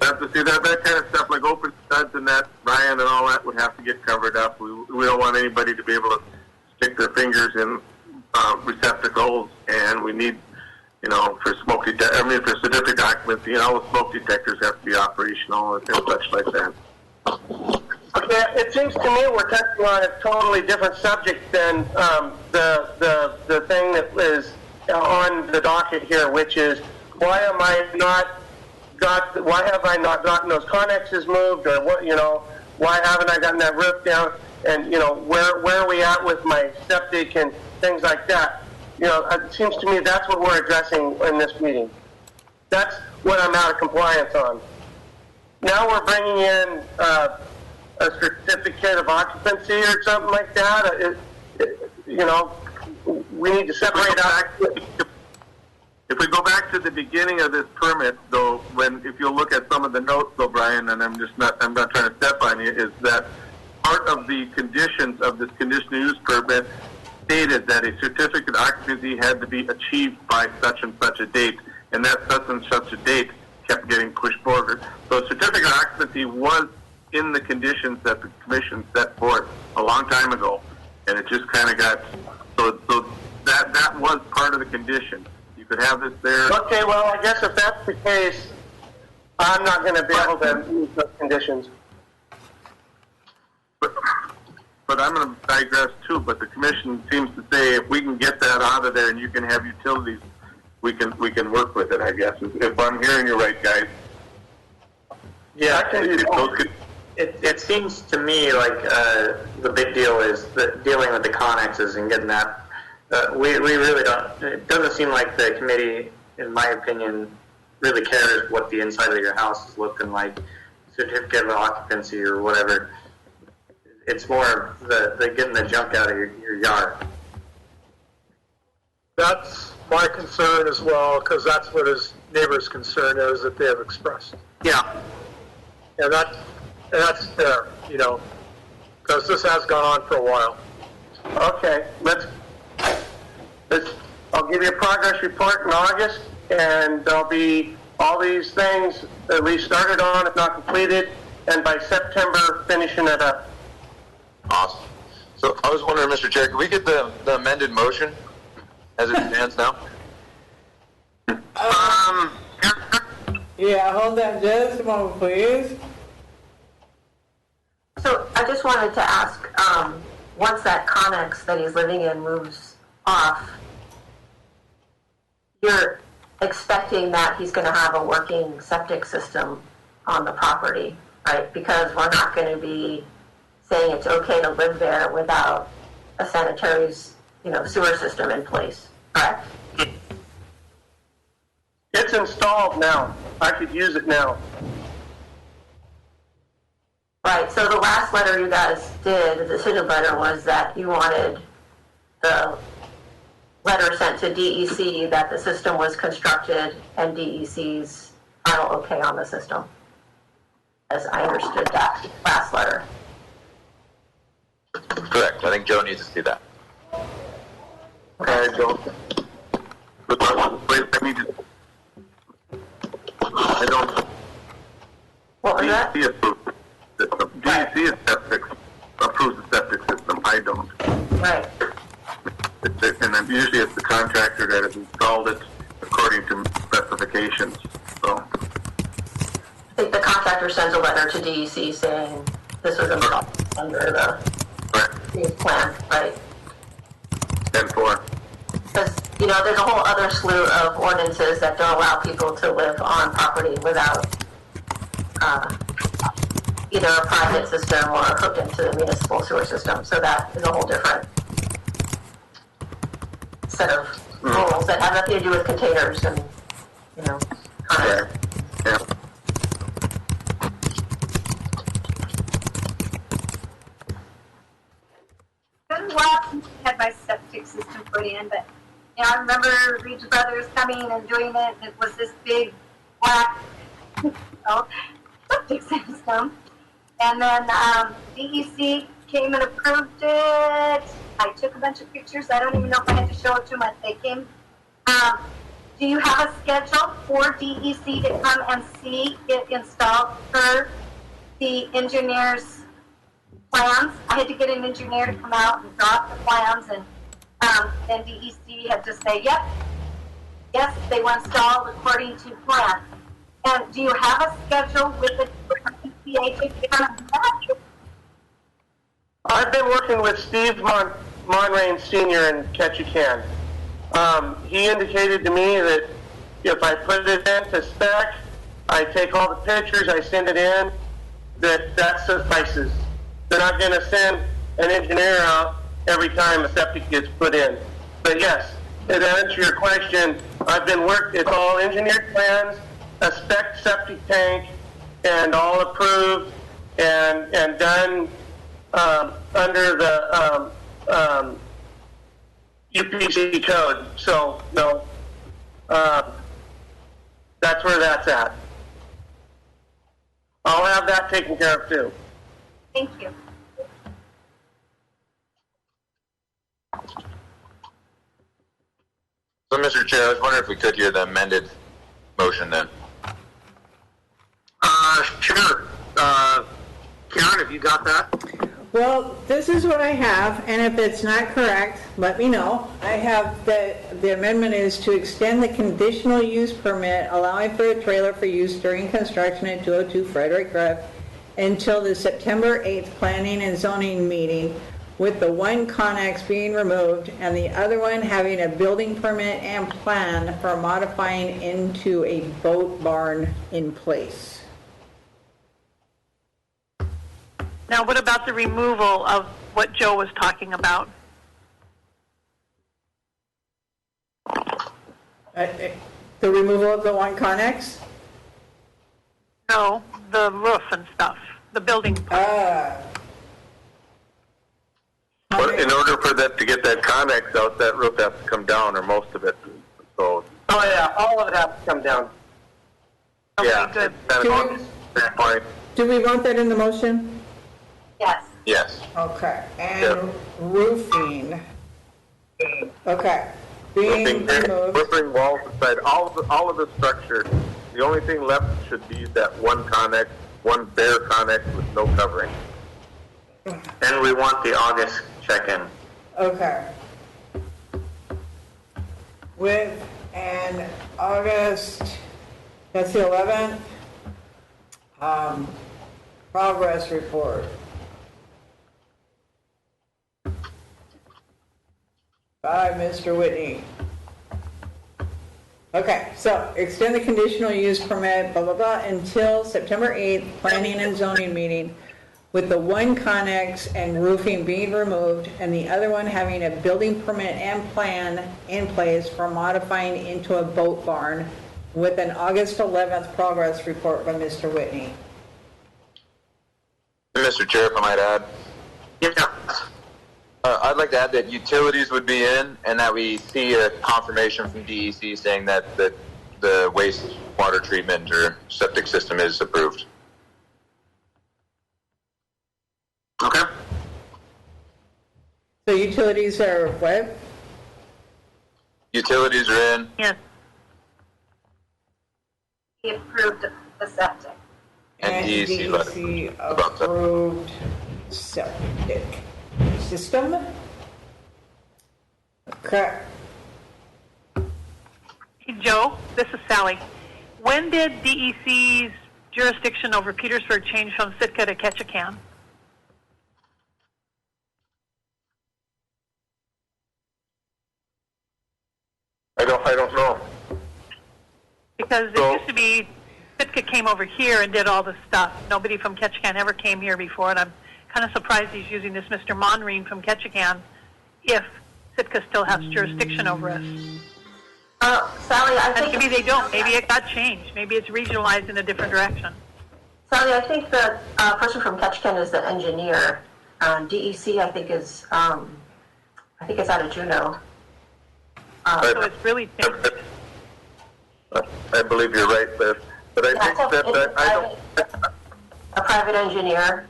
Speaker 4: have to see that kind of stuff, like open studs and that, Ryan, and all that would have to get covered up. We don't want anybody to be able to stick their fingers in receptacles, and we need, for smoke for certificate occupancy, all the smoke detectors have to be operational and such like that.
Speaker 11: Okay, it seems to me we're touching on a totally different subject than the thing that is on the docket here, which is why have I not gotten those connexes moved, or what, why haven't I gotten that roof down, and where are we at with my septic and things like that. It seems to me that's what we're addressing in this meeting. That's what I'm out of compliance on. Now we're bringing in a certificate of occupancy or something like that. We need to separate out.
Speaker 4: If we go back to the beginning of this permit, though, if you look at some of the notes, though, Brian, and I'm not trying to step on you, is that part of the conditions of this conditional use permit stated that a certificate of occupancy had to be achieved by such and such a date, and that such and such a date kept getting pushed forward. So certificate of occupancy was in the conditions that the commission set forth a long time ago, and it just kind of got, so that was part of the condition. You could have this there.
Speaker 11: Okay, well, I guess if that's the case, I'm not going to be able to meet those conditions.
Speaker 4: But I'm going to digress too, but the commission seems to say if we can get that out of there and you can have utilities, we can work with it, I guess, if I'm hearing you right, guys.
Speaker 5: Yeah, it seems to me like the big deal is dealing with the connexes and getting that. We really don't. It doesn't seem like the committee, in my opinion, really cares what the inside of your house is looking like, certificate of occupancy or whatever. It's more the getting the junk out of your yard.
Speaker 6: That's my concern as well, because that's what his neighbor's concern is that they have expressed.
Speaker 2: Yeah.
Speaker 6: And that's fair, because this has gone on for a while.
Speaker 11: Okay, I'll give you a progress report in August, and there'll be all these things at least started on, if not completed, and by September finishing it up.
Speaker 9: Awesome. So I was wondering, Mr. Chair, can we get the amended motion as it stands now?
Speaker 1: Yeah, hold on just a moment, please.
Speaker 7: So I just wanted to ask, once that Connex that he's living in moves off, you're expecting that he's going to have a working septic system on the property, right? Because we're not going to be saying it's okay to live there without a sanitary, sewer system in place, correct?
Speaker 11: It's installed now. I could use it now.
Speaker 7: Right, so the last letter you guys did, the decision letter, was that you wanted the letter sent to DEC that the system was constructed and DEC's final okay on the system, as I understood that last letter.
Speaker 9: Correct. I think Joe needs to see that.
Speaker 4: I don't. Wait, I don't.
Speaker 7: What was that?
Speaker 4: DEC approves the septic system. I don't.
Speaker 7: Right.
Speaker 4: And then usually it's the contractor that has installed it according to specifications. So
Speaker 7: I think the contractor sends a letter to DEC saying this was installed under the plan, right?
Speaker 4: 10-4.
Speaker 7: Because, there's a whole other slew of ordinances that don't allow people to live on property without either a private system or hooked into the municipal sewer system. So that is a whole different set of rules that have nothing to do with containers and,
Speaker 4: Yeah. Yeah.
Speaker 10: It's been a while since I had my septic system put in, but I remember Reed Brothers coming and doing it. It was this big black septic system. And then DEC came and approved it. I took a bunch of pictures. I don't even know if I had to show it to them. They came. Do you have a schedule for DEC to come and see it installed per the engineer's plans? I had to get an engineer to come out and draw up the plans, and then DEC had to say, yep, yes, they were installed according to plan. And do you have a schedule with the EPA to come and do that?
Speaker 11: I've been working with Steve Monrain Sr. in Ketchikan. He indicated to me that if I put it into spec, I take all the pictures, I send it in, that suffices. They're not going to send an engineer out every time a septic gets put in. But yes, to answer your question, it's all engineered plans, a spec septic tank, and all approved and done under the UPC code. So, no, that's where that's at. I'll have that taken care of too.
Speaker 10: Thank you.
Speaker 9: So, Mr. Chair, I was wondering if we could hear the amended motion then.
Speaker 2: Sure. Karen, have you got that?
Speaker 1: Well, this is what I have, and if it's not correct, let me know. I have the amendment is to extend the conditional use permit allowing for a trailer for use during construction at 202 Frederick Drive until the September 8th Planning and Zoning meeting, with the one connex being removed and the other one having a building permit and plan for modifying into a boat barn in place.
Speaker 3: Now, what about the removal of what Joe was talking about?
Speaker 1: The removal of the one connex?
Speaker 3: No, the roof and stuff, the building.
Speaker 4: But in order for that to get that connex out, that roof has to come down, or most of it. So.
Speaker 11: Oh yeah, all of it has to come down.
Speaker 3: Okay,
Speaker 4: Yeah.
Speaker 3: good.
Speaker 1: Do we want that in the motion?
Speaker 10: Yes.
Speaker 9: Yes.
Speaker 1: Okay, and
Speaker 4: Yep.
Speaker 1: roofing. Okay, being removed.
Speaker 4: Roofing, walls, inside, all of the structure. The only thing left should be that one connex, one bare connex with no covering.
Speaker 5: And we want the August check-in.
Speaker 1: Okay. With an August, that's the 11th, progress report. By Mr. Whitney. Okay, so extend the conditional use permit, blah, blah, blah, until September 8th, planning and zoning meeting, with the one connex and roofing being removed and the other one having a building permit and plan in place for modifying into a boat barn, with an August 11th progress report by Mr. Whitney.
Speaker 9: Mr. Chair, if I might add.
Speaker 2: Yeah.
Speaker 9: I'd like to add that utilities would be in, and that we see a confirmation from DEC saying that the wastewater treatment or septic system is approved.
Speaker 2: Okay.
Speaker 1: So utilities are what?
Speaker 9: Utilities are in.
Speaker 3: Yes.
Speaker 10: He approved the septic.
Speaker 9: And DEC let it
Speaker 1: DEC
Speaker 9: about septic.
Speaker 1: approved septic system. Okay.
Speaker 3: Hey, Joe, this is Sally. When did DEC's jurisdiction over Petersburg change from Sitka to Ketchikan?
Speaker 4: I don't know.
Speaker 3: Because it used to be Sitka came over here and did all this stuff. Nobody from Ketchikan ever came here before, and I'm kind of surprised he's using this Mr. Monreen from Ketchikan if Sitka still has jurisdiction over us.
Speaker 7: Sally, I think...
Speaker 3: Maybe they don't. Maybe it got changed. Maybe it's regionalized in a different direction.
Speaker 7: Sally, I think the person from Ketchikan is the engineer. DEC, I think, is out of Juneau.
Speaker 3: So it's really changed.
Speaker 4: I believe you're right there, but I think that I don't.
Speaker 7: A private engineer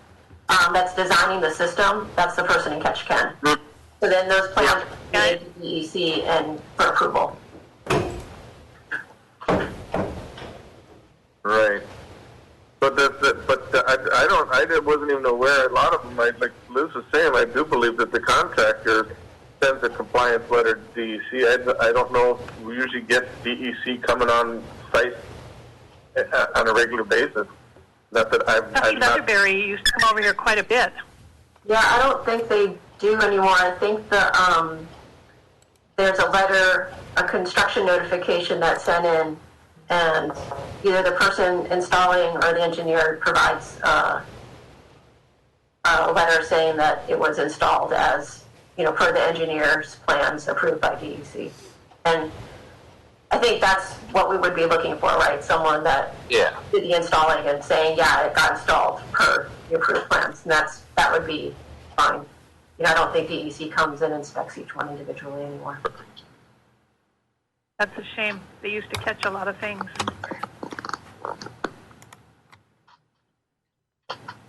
Speaker 7: that's designing the system, that's the person in Ketchikan. So then those plans go to DEC and for approval.
Speaker 4: Right. But I wasn't even aware. A lot of them, like Liz was saying, I do believe that the contractor sends a compliance letter to DEC. I don't know if we usually get DEC coming on site on a regular basis. Not that I've not.
Speaker 3: Leatherberry used to come over here quite a bit.
Speaker 7: Yeah, I don't think they do anymore. I think there's a letter, a construction notification that's sent in, and either the person installing or the engineer provides a letter saying that it was installed as, per the engineer's plans approved by DEC. And I think that's what we would be looking for, right? Someone that did the installing and saying, yeah, it got installed per the approved plans. And that would be fine. I don't think DEC comes in and inspects each one individually anymore.
Speaker 3: That's a shame. They used to catch a lot of things.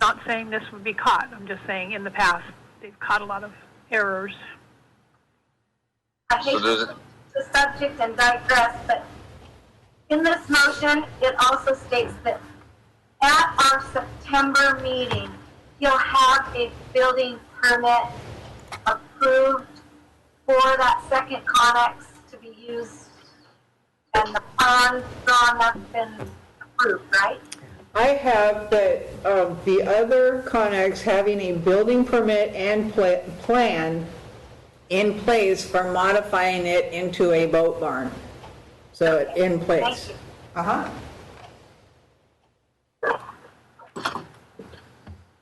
Speaker 3: Not saying this would be caught. I'm just saying in the past, they've caught a lot of errors.
Speaker 10: I hate the subject and digress, but in this motion, it also states that at our September meeting, you'll have a building permit approved for that second connex to be used, and the plans drawn up and approved, right?
Speaker 1: I have that the other Connex having a building permit and plan in place for modifying it into a boat barn. So it's in place.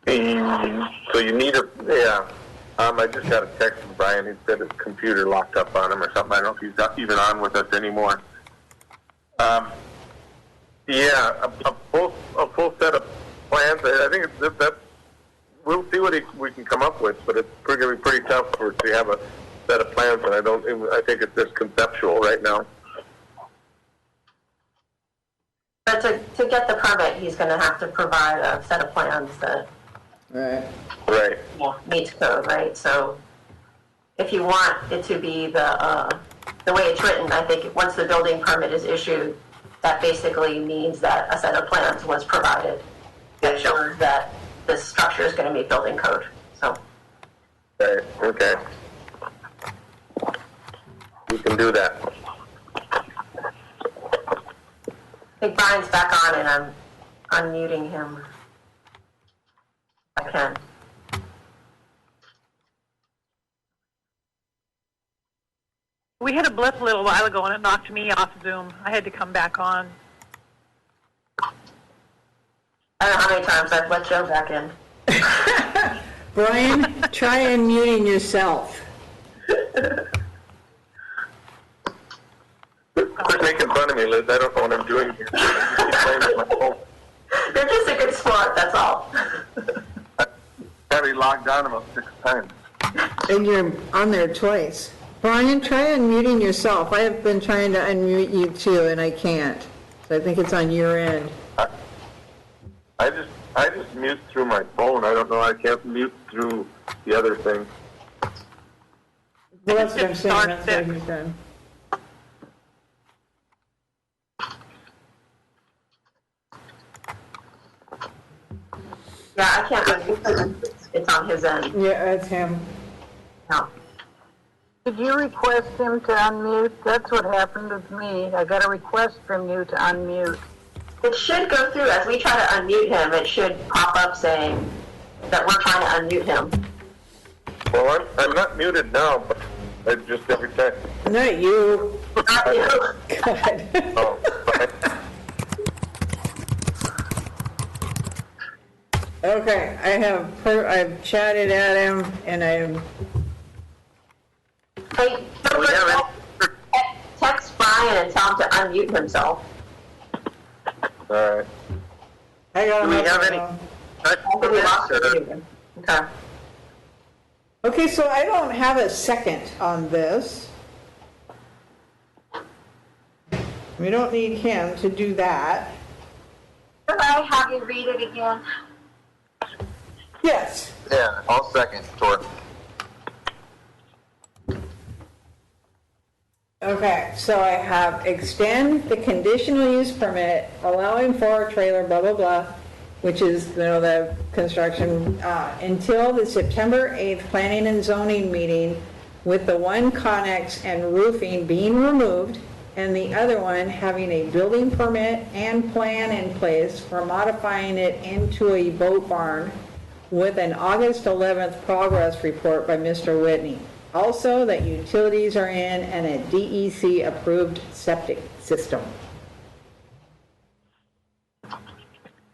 Speaker 10: Thank you.
Speaker 4: So you need I just got a text from Brian. He said his computer locked up on him or something. I don't know if he's not even on with us anymore. A full set of plans. I think that we'll see what we can come up with, but it's going to be pretty tough to have a set of plans. And I think it's just conceptual right now.
Speaker 7: But to get the permit, he's going to have to provide a set of plans that
Speaker 4: Right.
Speaker 7: meets code, right? So if you want it to be the way it's written, I think once the building permit is issued, that basically means that a set of plans was provided that shows that this structure is going to meet building code. So.
Speaker 4: Right. Okay. We can do that.
Speaker 7: I think Brian's back on, and I'm unmuting him. I can.
Speaker 3: We had a blip a little while ago, and it knocked me off Zoom. I had to come back on.
Speaker 7: I don't know how many times I've let Joe back in.
Speaker 1: Brian, try unmuting yourself.
Speaker 4: Quit making fun of me, Liz. I don't know what I'm doing here.
Speaker 7: You're just a good sport, that's all.
Speaker 4: I've already logged on about 6 times.
Speaker 1: And you're on there twice. Brian, try unmuting yourself. I have been trying to unmute you too, and I can't. So I think it's on your end.
Speaker 4: I just mute through my phone. I don't know. I can't mute through the other thing.
Speaker 1: Well, that's what I'm saying. That's what he's done.
Speaker 7: Yeah, I can't unmute. It's on his end.
Speaker 1: Yeah, it's him.
Speaker 7: No.
Speaker 8: Did you request him to unmute? That's what happened with me. I got a request from you to unmute.
Speaker 7: It should go through. As we try to unmute him, it should pop up saying that we're trying to unmute him.
Speaker 4: Well, I'm not muted now, but I just every time.
Speaker 1: Not you.
Speaker 7: Not you.
Speaker 1: God.
Speaker 4: Oh, right.
Speaker 1: Okay, I've chatted at him, and
Speaker 7: Hey, text Brian and tell him to unmute himself.
Speaker 4: All right.
Speaker 1: I got him.
Speaker 2: Do we have any?
Speaker 7: Okay.
Speaker 1: Okay, so I don't have a second on this. We don't need him to do that.
Speaker 10: Could I have you read it again?
Speaker 1: Yes.
Speaker 9: Yeah, I'll second, Tor.
Speaker 1: Okay, so I have extend the conditional use permit allowing for a trailer, blah, blah, blah, which is, the construction, until the September 8th Planning and Zoning meeting with the one connex and roofing being removed and the other one having a building permit and plan in place for modifying it into a boat barn with an August 11th progress report by Mr. Whitney. Also, that utilities are in and a DEC-approved septic system.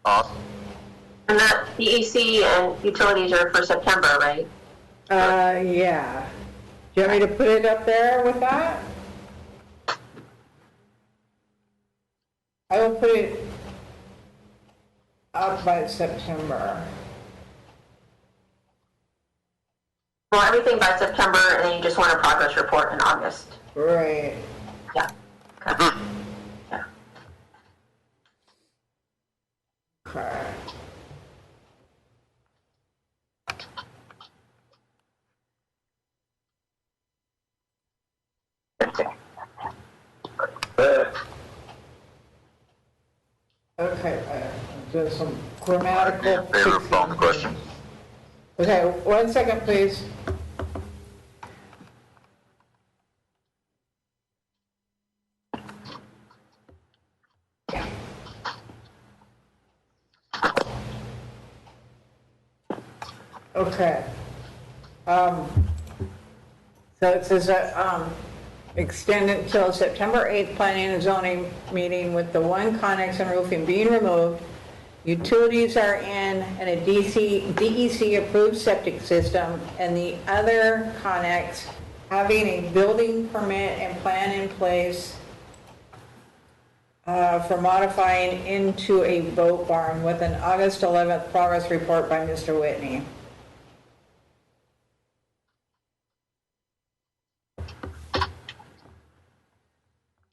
Speaker 9: Awesome.
Speaker 7: And that DEC and utilities are for September, right?
Speaker 1: Yeah. Do you want me to put it up there with that? I will put it up by September.
Speaker 7: Well, everything by September, and then you just want a progress report in August.
Speaker 1: Right.
Speaker 7: Yeah. Okay. Yeah.
Speaker 1: Okay. Okay, I'm doing some grammatical.
Speaker 9: Favor phone question.
Speaker 1: Okay, 1 second, please. Okay. So it says that, extend it until September 8th planning and zoning meeting with the one connex and roofing being removed. Utilities are in and a DEC approved septic system, and the other connex having a building permit and plan in place for modifying into a boat barn with an August 11th progress report by Mr. Whitney.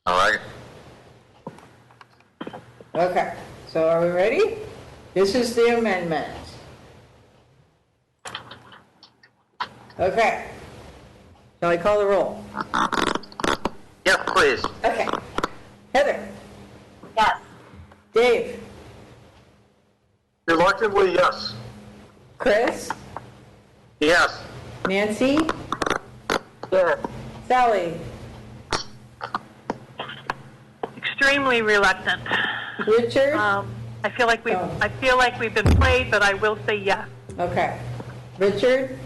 Speaker 9: All right.
Speaker 1: Okay, so are we ready? This is the amendment. Okay. Shall I call the roll?
Speaker 2: Yes, please.
Speaker 1: Okay. Heather?
Speaker 10: Yes.
Speaker 1: Dave?
Speaker 6: Reluctantly, yes.
Speaker 1: Chris?
Speaker 2: Yes.
Speaker 1: Nancy?
Speaker 8: Yes.
Speaker 1: Sally?
Speaker 3: Extremely reluctant.
Speaker 1: Richard?
Speaker 3: I feel like we've been played, but I will say yes.
Speaker 1: Okay. Richard?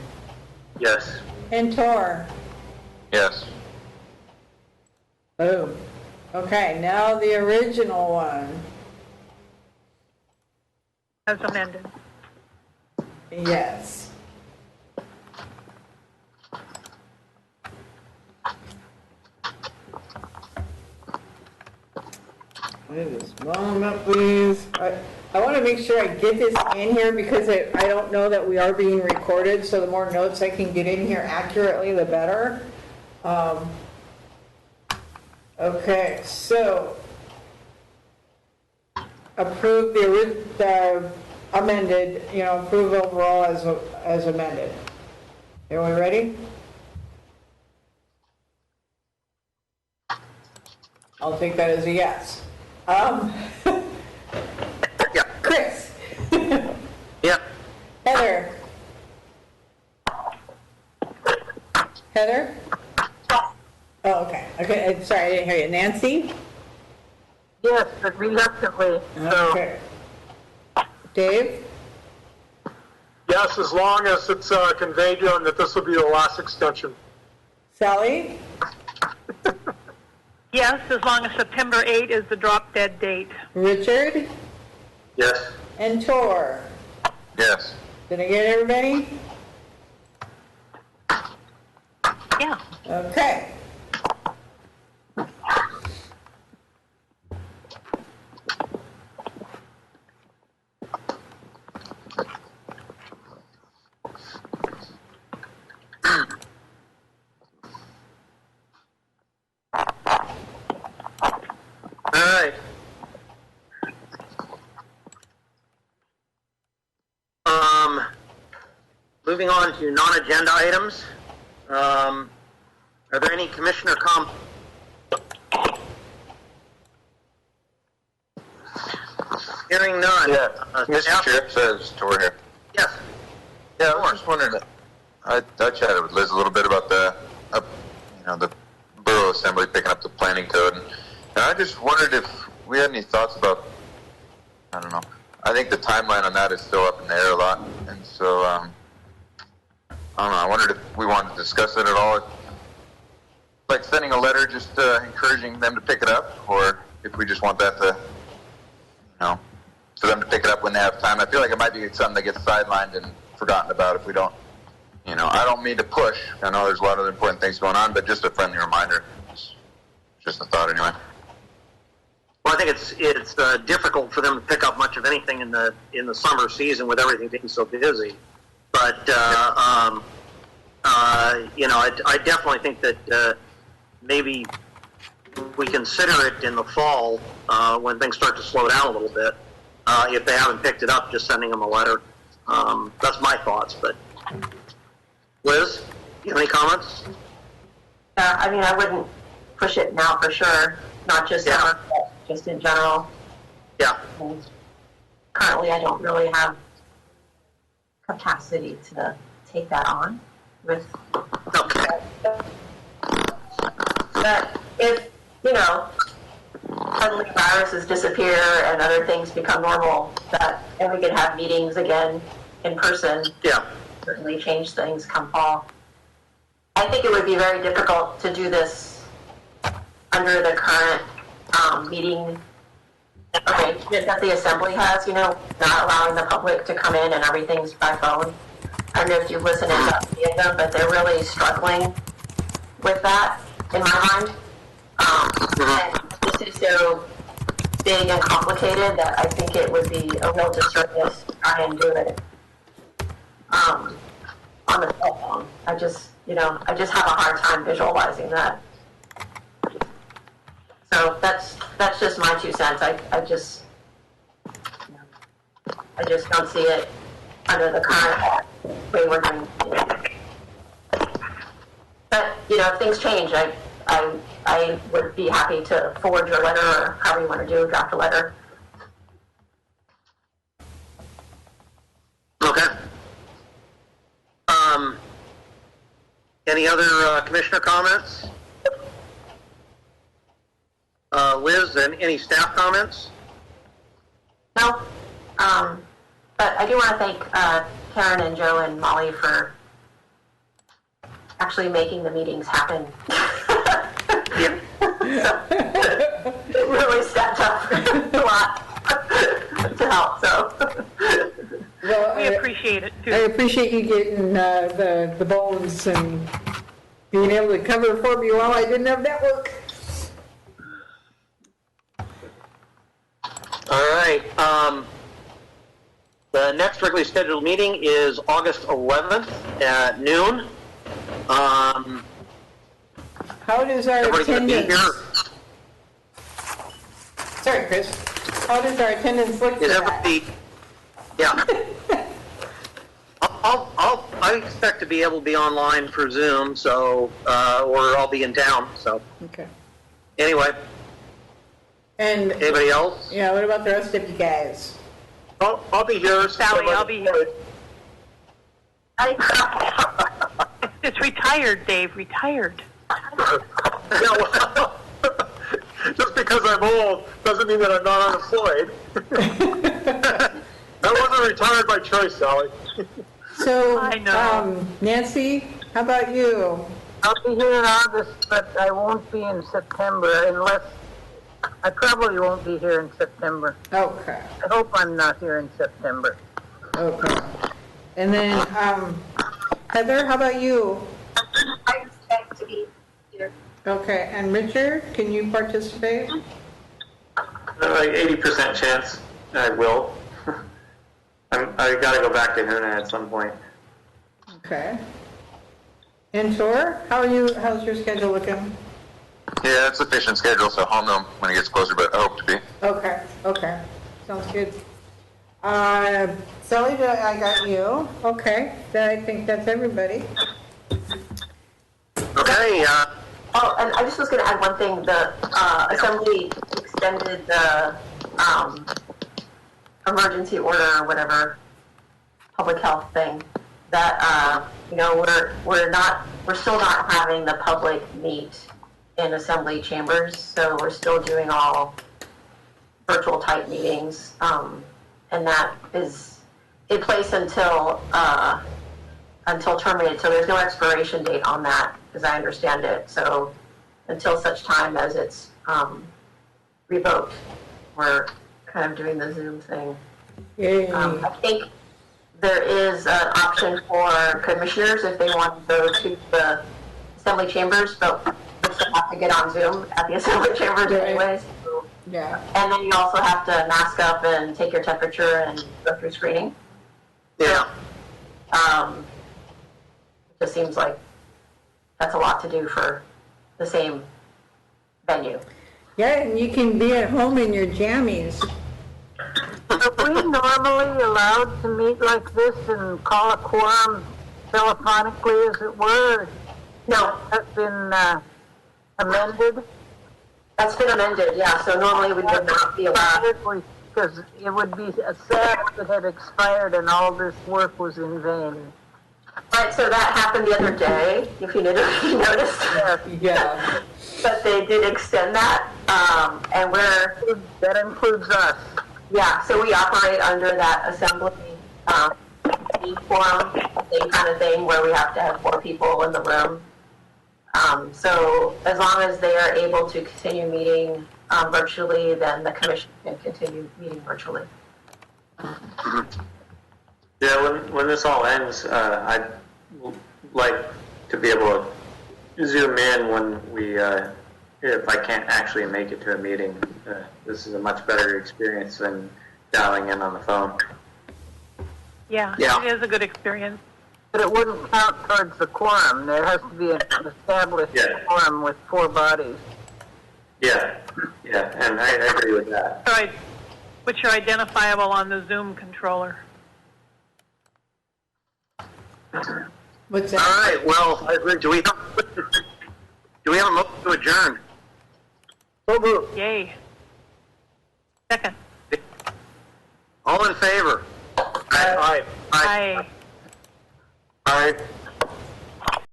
Speaker 2: Yes.
Speaker 1: And Tor?
Speaker 9: Yes.
Speaker 1: Boom. Okay, now the original one.
Speaker 3: As amended.
Speaker 1: Yes. Wait this moment, please. I want to make sure I get this in here because I don't know that we are being recorded, so the more notes I can get in here accurately, the better. Okay, so approve the amended, approve overall as amended. Are we ready? I'll take that as a yes.
Speaker 2: Yeah.
Speaker 1: Chris?
Speaker 2: Yep.
Speaker 1: Heather? Heather? Oh, okay. Okay, sorry, I didn't hear you. Nancy?
Speaker 8: Yes, but reluctantly.
Speaker 1: Okay. Dave?
Speaker 6: Yes, as long as it's conveyed to them that this will be the last extension.
Speaker 1: Sally?
Speaker 3: Yes, as long as September 8 is the drop dead date.
Speaker 1: Richard?
Speaker 2: Yes.
Speaker 1: And Tor?
Speaker 9: Yes.
Speaker 1: Did I get everybody?
Speaker 3: Yeah.
Speaker 1: Okay.
Speaker 2: Moving on to non-agenda items. Are there any commissioner comments? Hearing none.
Speaker 9: Yeah, Mr.
Speaker 2: Staff?
Speaker 9: Chair, says Tor here.
Speaker 2: Yes.
Speaker 9: Yeah, I was just wondering, I chatted with Liz a little bit about the Borough Assembly picking up the planning code, and I just wondered if we had any thoughts about, I don't know, I think the timeline on that is still up in the air a lot, and so, I don't know, I wondered if we wanted to discuss it at all, like sending a letter just encouraging them to pick it up, or if we just want that to, for them to pick it up when they have time. I feel like it might be something that gets sidelined and forgotten about if we don't, I don't mean to push. I know there's a lot of other important things going on, but just a friendly reminder. Just a thought anyway.
Speaker 2: Well, I think it's difficult for them to pick up much of anything in the summer season with everything being so busy. But I definitely think that maybe we consider it in the fall when things start to slow down a little bit. If they haven't picked it up, just sending them a letter. That's my thoughts. But Liz, you have any comments?
Speaker 7: I wouldn't push it now for sure. Not just summer, but just in general.
Speaker 2: Yeah.
Speaker 7: And currently, I don't really have capacity to take that on with.
Speaker 2: Okay.
Speaker 7: But if suddenly viruses disappear and other things become normal, and we can have meetings again in person.
Speaker 2: Yeah.
Speaker 7: Certainly change things come fall. I think it would be very difficult to do this under the current meeting arrangement that the Assembly has, not allowing the public to come in and everything's by phone. I don't know if you've listened to any of them, but they're really struggling with that, in my mind. And this is so big and complicated that I think it would be a real disservice to try and do it on the cell phone. I just have a hard time visualizing that. So that's just my 2 cents. I just don't see it under the current way we're doing it. But if things change, I would be happy to forward your letter, or however you want to draft a letter.
Speaker 2: Okay. Any other commissioner comments? Liz, and any staff comments?
Speaker 7: No. But I do want to thank Karen and Joe and Molly for actually making the meetings happen.
Speaker 2: Yep.
Speaker 7: It really stepped up a lot to help. So.
Speaker 1: Well,
Speaker 3: We appreciate it too.
Speaker 1: I appreciate you getting the bones and being able to cover for me while I didn't have network.
Speaker 2: All right. The next regularly scheduled meeting is August 11th at noon.
Speaker 1: How does our
Speaker 2: Everybody gonna be
Speaker 1: attendance?
Speaker 2: here?
Speaker 1: Sorry, Chris. How does our attendance look for
Speaker 2: Is
Speaker 1: that?
Speaker 2: everybody? Yeah. I expect to be able to be online for Zoom, so or I'll be in town. So
Speaker 1: Okay.
Speaker 2: anyway,
Speaker 1: And
Speaker 2: anybody else?
Speaker 1: yeah, what about the rest of you guys?
Speaker 6: I'll be here.
Speaker 3: Sally, I'll be here. It's retired, Dave, retired.
Speaker 6: Yeah, well, just because I'm old doesn't mean that I'm not unemployed. I wasn't retired by choice, Sally.
Speaker 1: So,
Speaker 3: I know.
Speaker 1: Nancy, how about you?
Speaker 8: I'll be here in August, but I won't be in September I probably won't be here in September.
Speaker 1: Okay.
Speaker 8: I hope I'm not here in September.
Speaker 1: Okay. And then, Heather, how about you?
Speaker 10: I expect to be here.
Speaker 1: Okay. And Richard, can you participate?
Speaker 5: Like 80% chance I will. I got to go back to Huna at some point.
Speaker 1: Okay. And Tor, how's your schedule looking?
Speaker 9: Yeah, it's a efficient schedule, so I'll know when it gets closer, but I hope to be.
Speaker 1: Okay. Okay. Sounds good. Sally, I got you. Okay, I think that's everybody.
Speaker 2: Okay,
Speaker 7: Oh, and I just was going to add one thing. The Assembly extended the emergency order or whatever public health thing. That we're still not having the public meet in Assembly chambers, so we're still doing all virtual type meetings, and that is in place until terminated. So there's no expiration date on that, as I understand it. So until such time as it's revoked, we're kind of doing the Zoom thing. I think there is an option for commissioners if they want to go to the Assembly chambers, but we still have to get on Zoom at the Assembly chambers anyways. So.
Speaker 1: Yeah.
Speaker 7: And then you also have to mask up and take your temperature and go through screening.
Speaker 2: yeah.
Speaker 7: It just seems like that's a lot to do for the same venue.
Speaker 1: Yeah, and you can be at home in your jammies.
Speaker 8: Are we normally allowed to meet like this and call a quorum telephonically, as it were?
Speaker 7: No,
Speaker 8: That's been amended?
Speaker 7: that's been amended, yeah, so normally we would not be allowed.
Speaker 8: Because it would be sad if it had expired and all this work was in vain.
Speaker 7: Right, so that happened the other day, if you noticed.
Speaker 1: Yeah.
Speaker 7: But they did extend that, and
Speaker 8: That includes us.
Speaker 7: yeah, so we operate under that Assembly forum, same kind of thing, where we have to have 4 people in the room. So as long as they are able to continue meeting virtually, then the commission can continue meeting virtually.
Speaker 5: Yeah, when this all ends, I'd like to be able to zoom in when we, if I can't actually make it to a meeting. This is a much better experience than dialing in on the phone.
Speaker 3: Yeah,
Speaker 2: Yeah.
Speaker 3: it is a good experience.
Speaker 8: But it wouldn't count towards the quorum. There has to be an established quorum with 4 bodies.
Speaker 5: Yeah, and I agree with that.
Speaker 3: All right, what's your identifiable on the Zoom controller?
Speaker 1: What's
Speaker 2: All
Speaker 1: that?
Speaker 2: right, well, do we have a motion to adjourn?
Speaker 3: Yay. Second.
Speaker 2: All in favor?
Speaker 6: Aye.
Speaker 3: Aye.
Speaker 2: Aye.